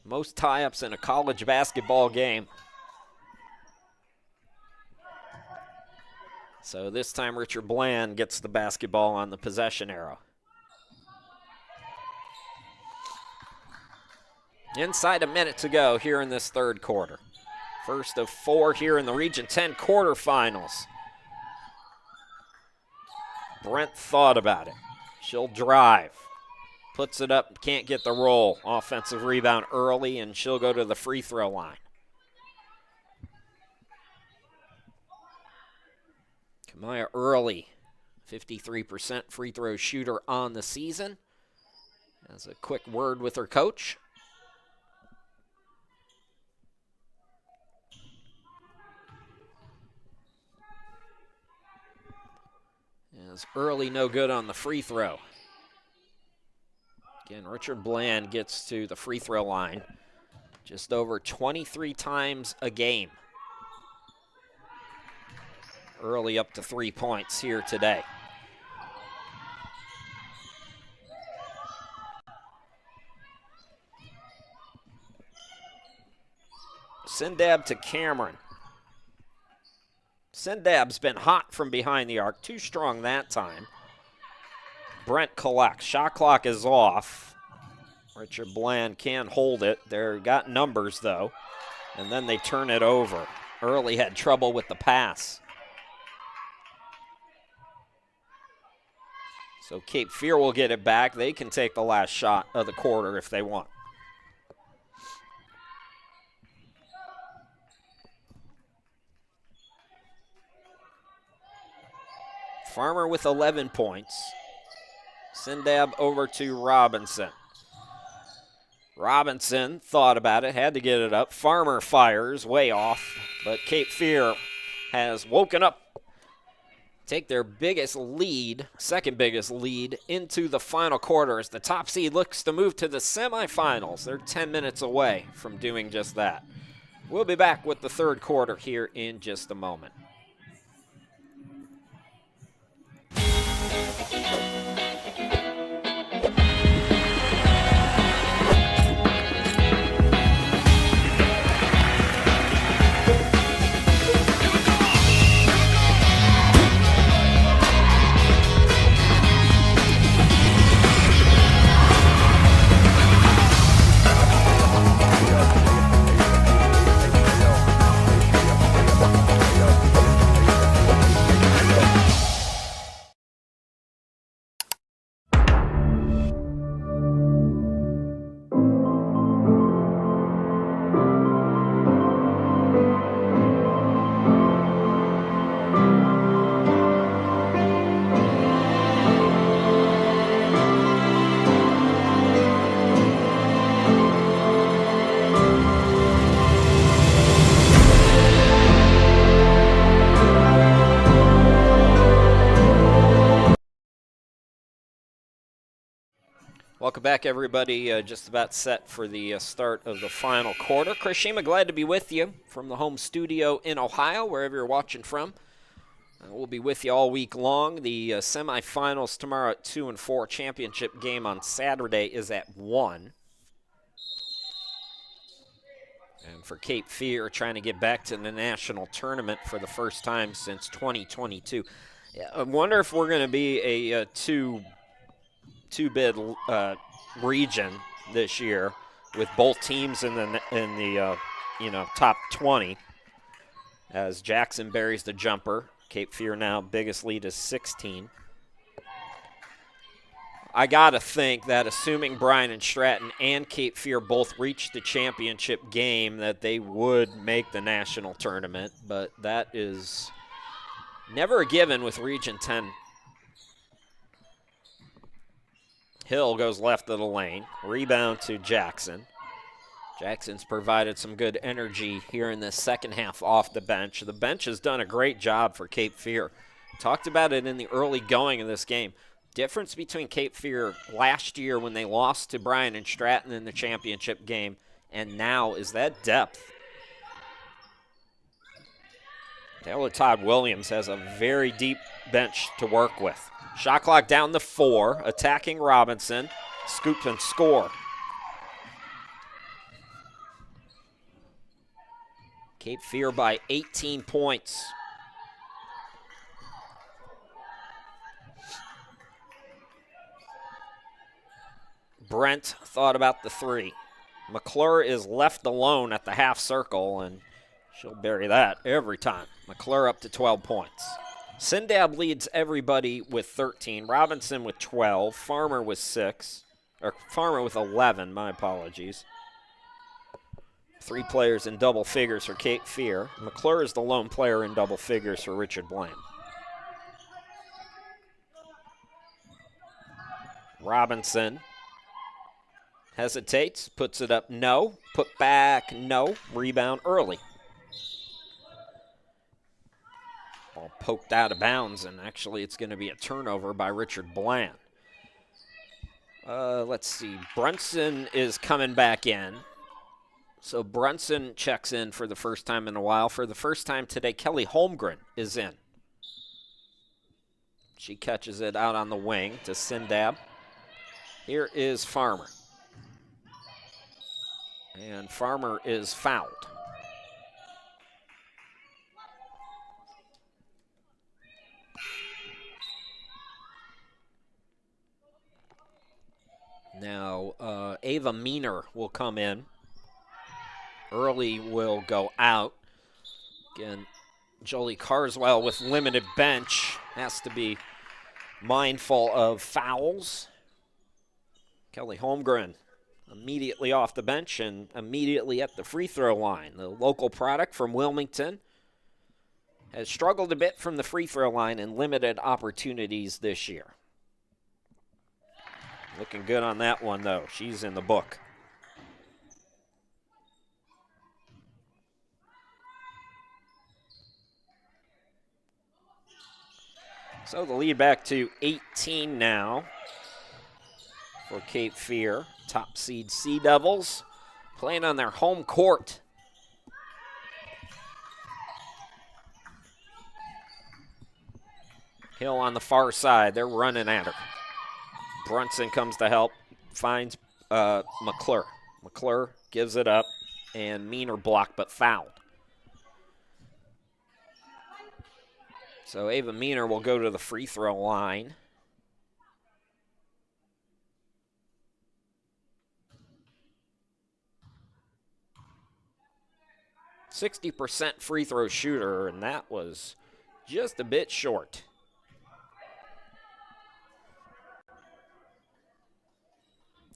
Most tie-ups in a college basketball game. So this time Richard Bland gets the basketball on the possession arrow. Inside a minute to go here in this third quarter. First of 4 here in the Region 10 quarterfinals. Brent thought about it. She'll drive. Puts it up, can't get the roll. Offensive rebound early, and she'll go to the free throw line. Kamaya Early, 53% free throw shooter on the season. Has a quick word with her coach. As Early no good on the free throw. Again, Richard Bland gets to the free throw line just over 23 times a game. Early up to 3 points here today. Sindab to Cameron. Sindab's been hot from behind the arc, too strong that time. Brent collects. Shot clock is off. Richard Bland can't hold it. They've got numbers, though. And then they turn it over. Early had trouble with the pass. So Cape Fear will get it back. They can take the last shot of the quarter if they want. Farmer with 11 points. Sindab over to Robinson. Robinson thought about it, had to get it up. Farmer fires, way off, but Cape Fear has woken up. Take their biggest lead, second biggest lead, into the final quarter as the top seed looks to move to the semifinals. They're 10 minutes away from doing just that. We'll be back with the third quarter here in just a moment. Welcome back, everybody. Just about set for the start of the final quarter. Chris Shima, glad to be with you from the home studio in Ohio, wherever you're watching from. We'll be with you all week long. The semifinals tomorrow at 2 and 4. Championship game on Saturday is at 1. And for Cape Fear, trying to get back to the national tournament for the first time since 2022. Yeah, I wonder if we're going to be a two-bid region this year with both teams in the top 20. As Jackson buries the jumper, Cape Fear now biggest lead is 16. I gotta think that assuming Bryan and Stratton and Cape Fear both reach the championship game, that they would make the national tournament, but that is never a given with Region 10. Hill goes left of the lane. Rebound to Jackson. Jackson's provided some good energy here in the second half off the bench. The bench has done a great job for Cape Fear. Talked about it in the early going of this game. Difference between Cape Fear last year when they lost to Bryan and Stratton in the championship game and now is that depth. Taylor Todd Williams has a very deep bench to work with. Shot clock down to 4, attacking Robinson. Scoop and score. Cape Fear by 18 points. Brent thought about the 3. McClure is left alone at the half circle, and she'll bury that every time. McClure up to 12 points. Sindab leads everybody with 13. Robinson with 12. Farmer with 6. Or Farmer with 11, my apologies. 3 players in double figures for Cape Fear. McClure is the lone player in double figures for Richard Bland. Robinson hesitates, puts it up, no. Put back, no. Rebound early. Ball poked out of bounds, and actually it's going to be a turnover by Richard Bland. Let's see. Brunson is coming back in. So Brunson checks in for the first time in a while. For the first time today, Kelly Holmgren is in. She catches it out on the wing to Sindab. Here is Farmer. And Farmer is fouled. Now, Ava Meaner will come in. Early will go out. Again, Jolie Carswell with limited bench has to be mindful of fouls. Kelly Holmgren immediately off the bench and immediately at the free throw line. The local product from Wilmington has struggled a bit from the free throw line and limited opportunities this year. Looking good on that one, though. She's in the book. So the lead back to 18 now for Cape Fear. Top seed Sea Devils playing on their home court. Hill on the far side. They're running at her. Brunson comes to help, finds McClure. McClure gives it up, and Meaner blocked but fouled. So Ava Meaner will go to the free throw line. .60% free throw shooter, and that was just a bit short.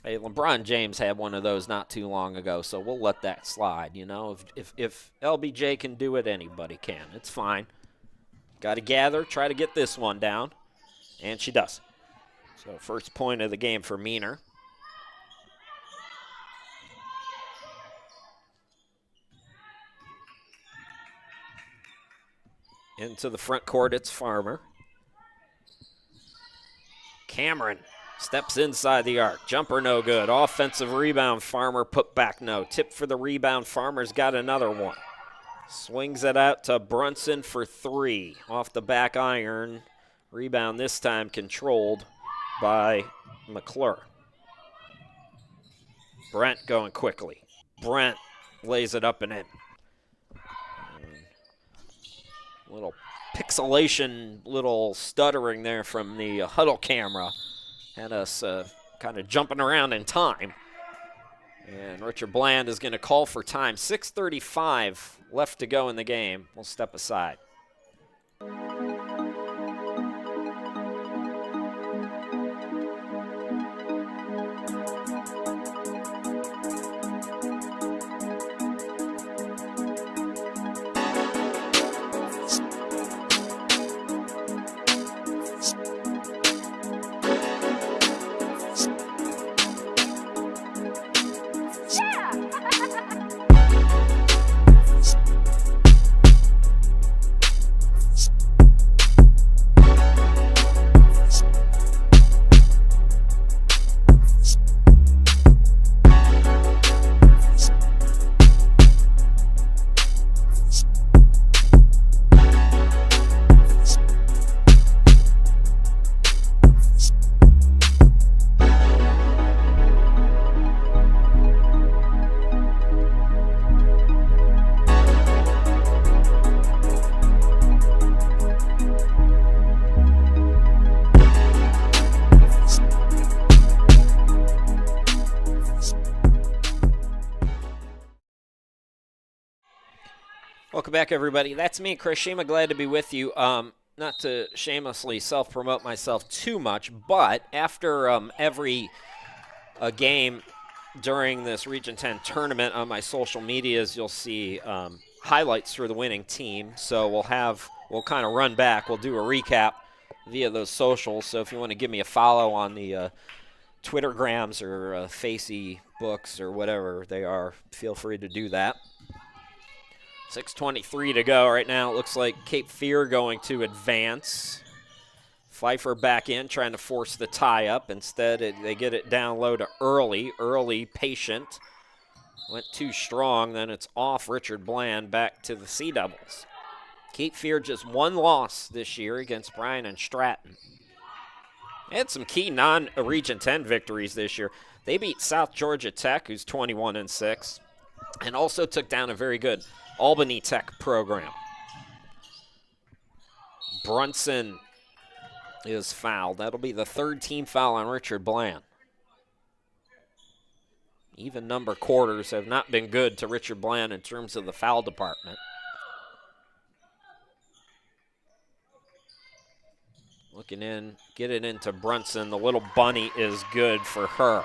Hey, LeBron James had one of those not too long ago, so we'll let that slide. You know, if LBJ can do it, anybody can. It's fine. Got to gather, try to get this one down, and she does. So first point of the game for Meaner. Into the front court, it's Farmer. Cameron steps inside the arc. Jumper no good. Offensive rebound. Farmer put back no. Tip for the rebound. Farmer's got another one. Swings it out to Brunson for 3. Off the back iron. Rebound this time controlled by McClure. Brent going quickly. Brent lays it up and in. Little pixelation, little stuttering there from the huddle camera. Had us kind of jumping around in time. And Richard Bland is going to call for time. 6:35 left to go in the game. We'll step aside. welcome back, everybody. That's me, Chris Shima. Glad to be with you. Not to shamelessly self-promote myself too much, but after every game during this Region 10 tournament on my social medias, you'll see highlights for the winning team. So we'll kind of run back. We'll do a recap via those socials. So if you want to give me a follow on the Twittergrams or Facey books or whatever they are, feel free to do that. 6:23 to go right now. It looks like Cape Fear going to advance. Pfeiffer back in, trying to force the tie up. Instead, they get it down low to Early. Early, patient. Went too strong, then it's off Richard Bland back to the Sea Devils. Cape Fear just one loss this year against Bryan and Stratton. They had some key non-Region 10 victories this year. They beat South Georgia Tech, who's 21-6, and also took down a very good Albany Tech program. Brunson is fouled. That'll be the third team foul on Richard Bland. Even number quarters have not been good to Richard Bland in terms of the foul department. Looking in, get it into Brunson. The little bunny is good for her.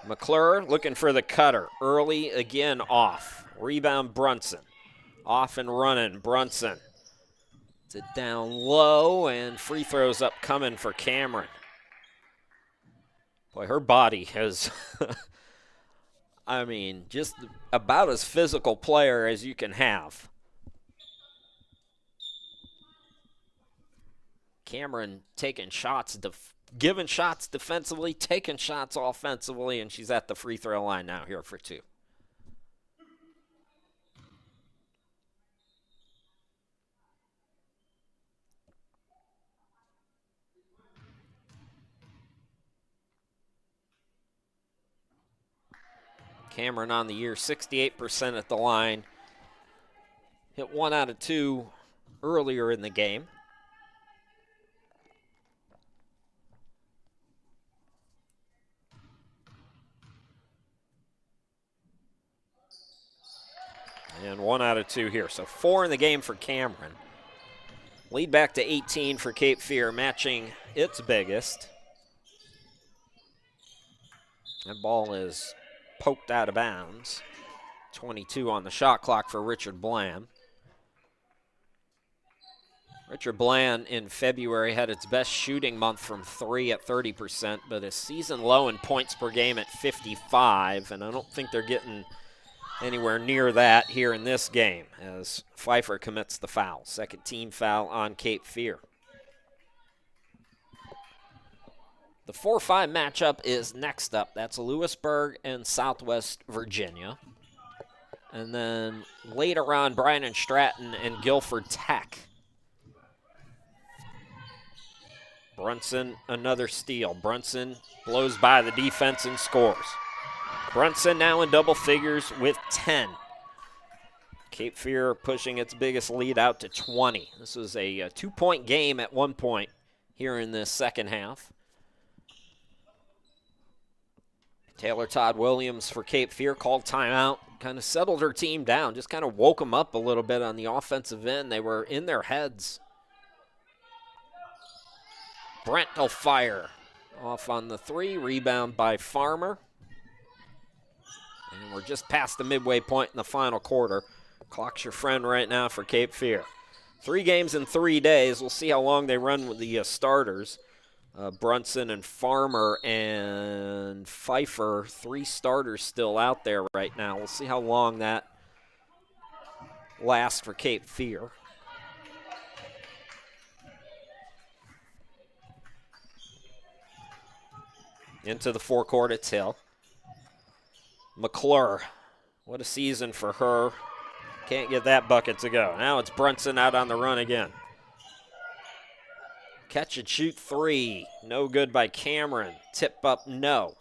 McClure looking for the cutter. Early again off. Rebound Brunson. Off and running Brunson. It's it down low and free throws upcoming for Cameron. Boy, her body has, I mean, just about as physical player as you can have. Cameron taking shots, giving shots defensively, taking shots offensively, and she's at the free throw line now here for two. Cameron on the year, 68% at the line. Hit 1 out of 2 earlier in the game. And 1 out of 2 here. So 4 in the game for Cameron. Lead back to 18 for Cape Fear, matching its biggest. That ball is poked out of bounds. 22 on the shot clock for Richard Bland. Richard Bland in February had its best shooting month from 3 at 30%, but a season low in points per game at 55, and I don't think they're getting anywhere near that here in this game as Pfeiffer commits the foul. Second team foul on Cape Fear. The 4-5 matchup is next up. That's Lewisburg and Southwest Virginia. And then later on, Bryan and Stratton and Guilford Tech. Brunson, another steal. Brunson blows by the defense and scores. Brunson now in double figures with 10. Cape Fear pushing its biggest lead out to 20. This was a 2-point game at one point here in this second half. Taylor Todd Williams for Cape Fear called timeout, kind of settled her team down, just kind of woke them up a little bit on the offensive end. They were in their heads. Brent will fire off on the 3, rebound by Farmer. And we're just past the midway point in the final quarter. Clock's your friend right now for Cape Fear. 3 games in 3 days. We'll see how long they run with the starters. Brunson and Farmer and Pfeiffer, 3 starters still out there right now. We'll see how long that lasts for Cape Fear. Into the forecourt, it's Hill. McClure, what a season for her. Can't get that bucket to go. Now it's Brunson out on the run again. Catch and shoot 3. No good by Cameron. Tip up, no.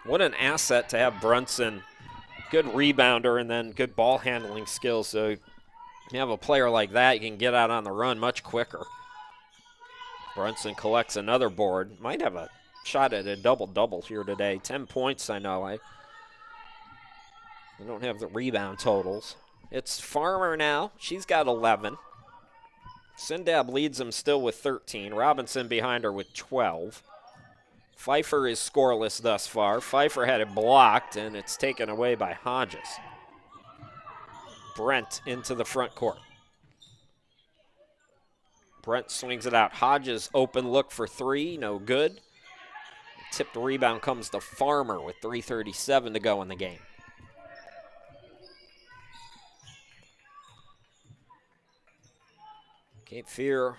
What an asset to have Brunson. Good rebounder and then good ball handling skills. So you have a player like that, you can get out on the run much quicker. Brunson collects another board. Might have a shot at a double-double here today. 10 points, I know. I don't have the rebound totals. It's Farmer now. She's got 11. Sindab leads them still with 13. Robinson behind her with 12. Pfeiffer is scoreless thus far. Pfeiffer had it blocked, and it's taken away by Hodges. Brent into the front court. Brent swings it out. Hodges open look for three, no good. Tipped rebound comes to Farmer with 3:37 to go in the game. Cape Fear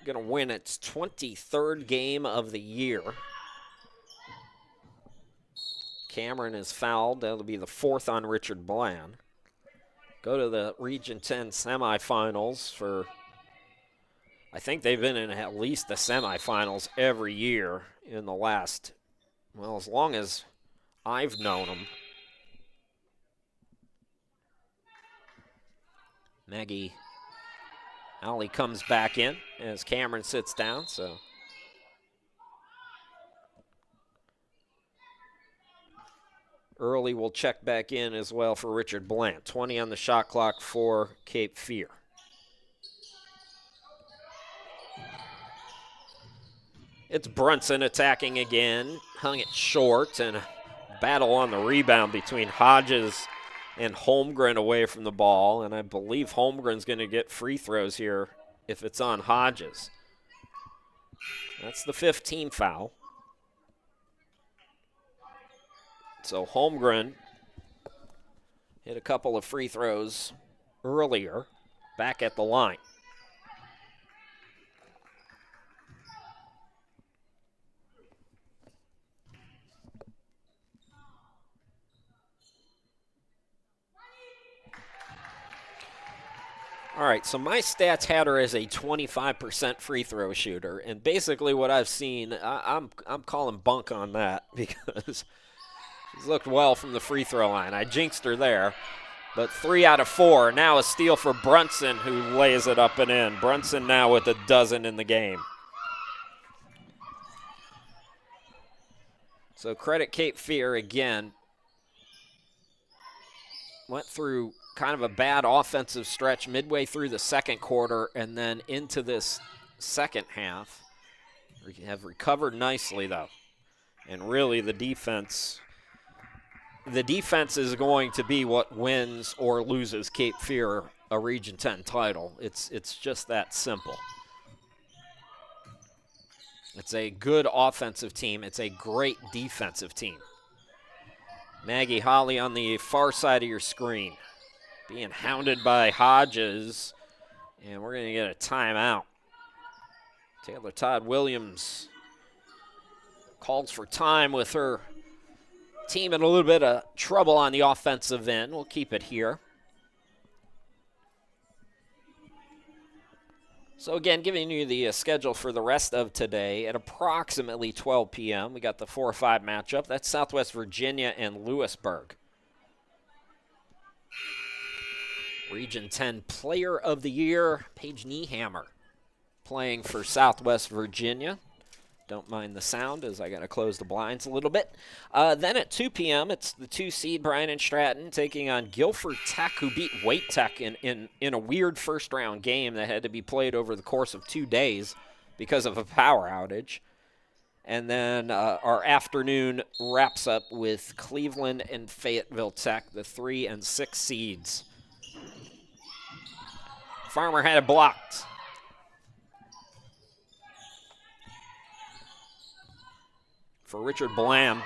going to win its 23rd game of the year. Cameron is fouled. That'll be the 4th on Richard Bland. Go to the Region 10 semifinals for, I think they've been in at least the semifinals every year in the last, well, as long as I've known them. Maggie Alley comes back in as Cameron sits down, so. Early will check back in as well for Richard Bland. 20 on the shot clock for Cape Fear. It's Brunson attacking again. Hung it short, and a battle on the rebound between Hodges and Holmgren away from the ball. And I believe Holmgren's going to get free throws here if it's on Hodges. That's the 5th team foul. So Holmgren hit a couple of free throws earlier, back at the line. All right, so my stats had her as a 25% free throw shooter, and basically what I've seen, I'm calling bunk on that because she's looked well from the free throw line. I jinxed her there, but 3 out of 4. Now a steal for Brunson, who lays it up and in. Brunson now with a dozen in the game. So credit Cape Fear again. Went through kind of a bad offensive stretch midway through the second quarter and then into this second half. We have recovered nicely, though. And really the defense is going to be what wins or loses Cape Fear a Region 10 title. It's just that simple. It's a good offensive team. It's a great defensive team. Maggie Holly on the far side of your screen, being hounded by Hodges, and we're going to get a timeout. Taylor Todd Williams calls for time with her team in a little bit of trouble on the offensive end. We'll keep it here. So again, giving you the schedule for the rest of today at approximately 12 p.m. We got the 4-5 matchup. That's Southwest Virginia and Lewisburg. Region 10 Player of the Year, Paige Niehammer, playing for Southwest Virginia. Don't mind the sound as I got to close the blinds a little bit. Then at 2 p.m., it's the 2 seed Bryan and Stratton taking on Guilford Tech, who beat Wake Tech in a weird first-round game that had to be played over the course of 2 days because of a power outage. And then our afternoon wraps up with Cleveland and Fayetteville Tech, the 3 and 6 seeds. Farmer had it blocked. For Richard Bland,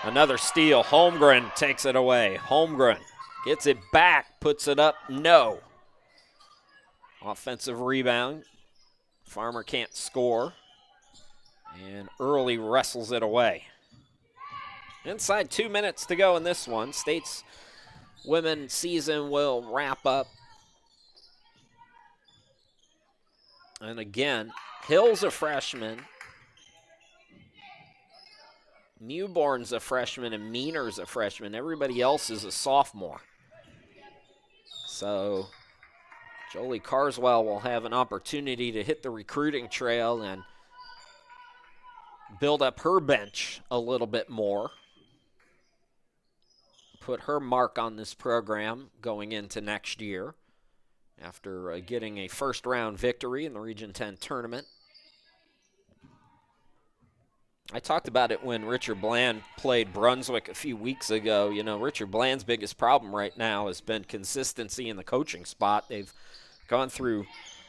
another steal. Holmgren takes it away. Holmgren gets it back, puts it up, no. Offensive rebound. Farmer can't score. And Early wrestles it away. Inside 2 minutes to go in this one. State's women's season will wrap up. And again, Hill's a freshman. Mewborn's a freshman and Meaner's a freshman. Everybody else is a sophomore. So Jolie Carswell will have an opportunity to hit the recruiting trail and build up her bench a little bit more. Put her mark on this program going into next year after getting a first-round victory in the Region 10 tournament. I talked about it when Richard Bland played Brunswick a few weeks ago. You know, Richard Bland's biggest problem right now has been consistency in the coaching spot. They've gone through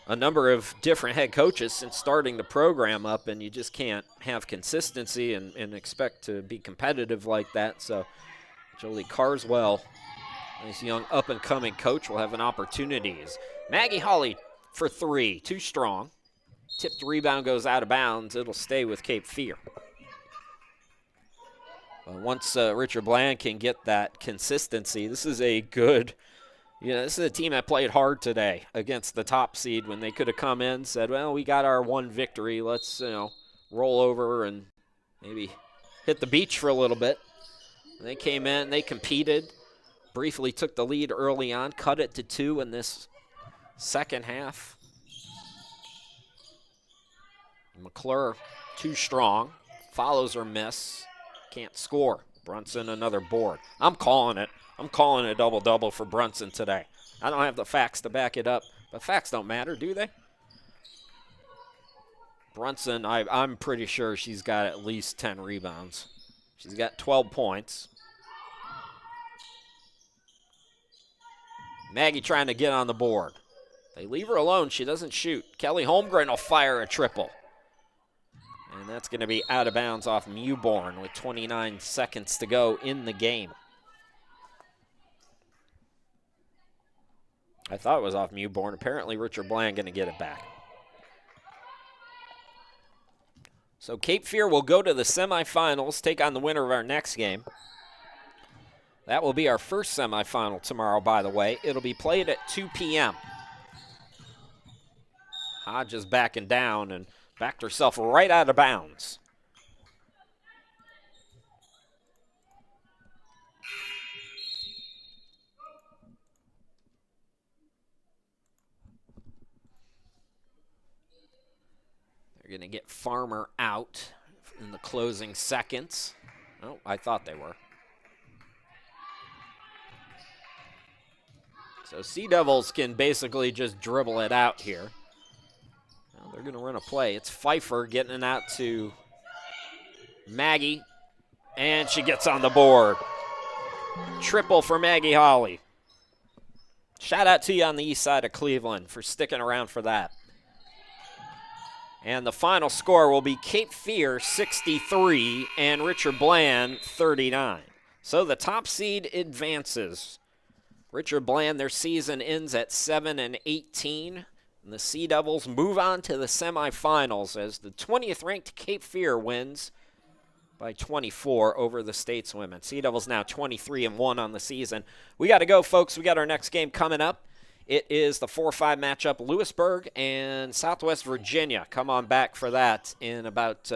a number of different head coaches since starting the program up, and you just can't have consistency and expect to be competitive like that. So Jolie Carswell, this young up-and-coming coach, will have an opportunity. Maggie Holly for 3, too strong. Tipped rebound goes out of bounds. It'll stay with Cape Fear. Once Richard Bland can get that consistency, this is a good, this is a team that played hard today against the top seed when they could have come in and said, well, we got our one victory. Let's, roll over and maybe hit the beach for a little bit. They came in, they competed, briefly took the lead early on, cut it to 2 in this second half. McClure, too strong, follows her miss, can't score. Brunson, another board. I'm calling it. I'm calling a double-double for Brunson today. I don't have the facts to back it up, but facts don't matter, do they? Brunson, I'm pretty sure she's got at least 10 rebounds. She's got 12 points. Maggie trying to get on the board. They leave her alone. She doesn't shoot. Kelly Holmgren will fire a triple. And that's going to be out of bounds off Mewborn with 29 seconds to go in the game. I thought it was off Mewborn. Apparently Richard Bland going to get it back. So Cape Fear will go to the semifinals, take on the winner of our next game. That will be our first semifinal tomorrow, by the way. It'll be played at 2 p.m. Hodges backing down and backed herself right out of bounds. They're going to get Farmer out in the closing seconds. Oh, I thought they were. So Sea Devils can basically just dribble it out here. Now they're going to run a play. It's Pfeiffer getting it out to Maggie, and she gets on the board. Triple for Maggie Holly. Shout out to you on the east side of Cleveland for sticking around for that. And the final score will be Cape Fear 63 and Richard Bland 39. So the top seed advances. Richard Bland, their season ends at 7-18. And the Sea Devils move on to the semifinals as the 20th ranked Cape Fear wins by 24 over the States women. Sea Devils now 23-1 on the season. We got to go, folks. We got our next game coming up. It is the 4-5 matchup, Lewisburg and Southwest Virginia. Come on back for that in about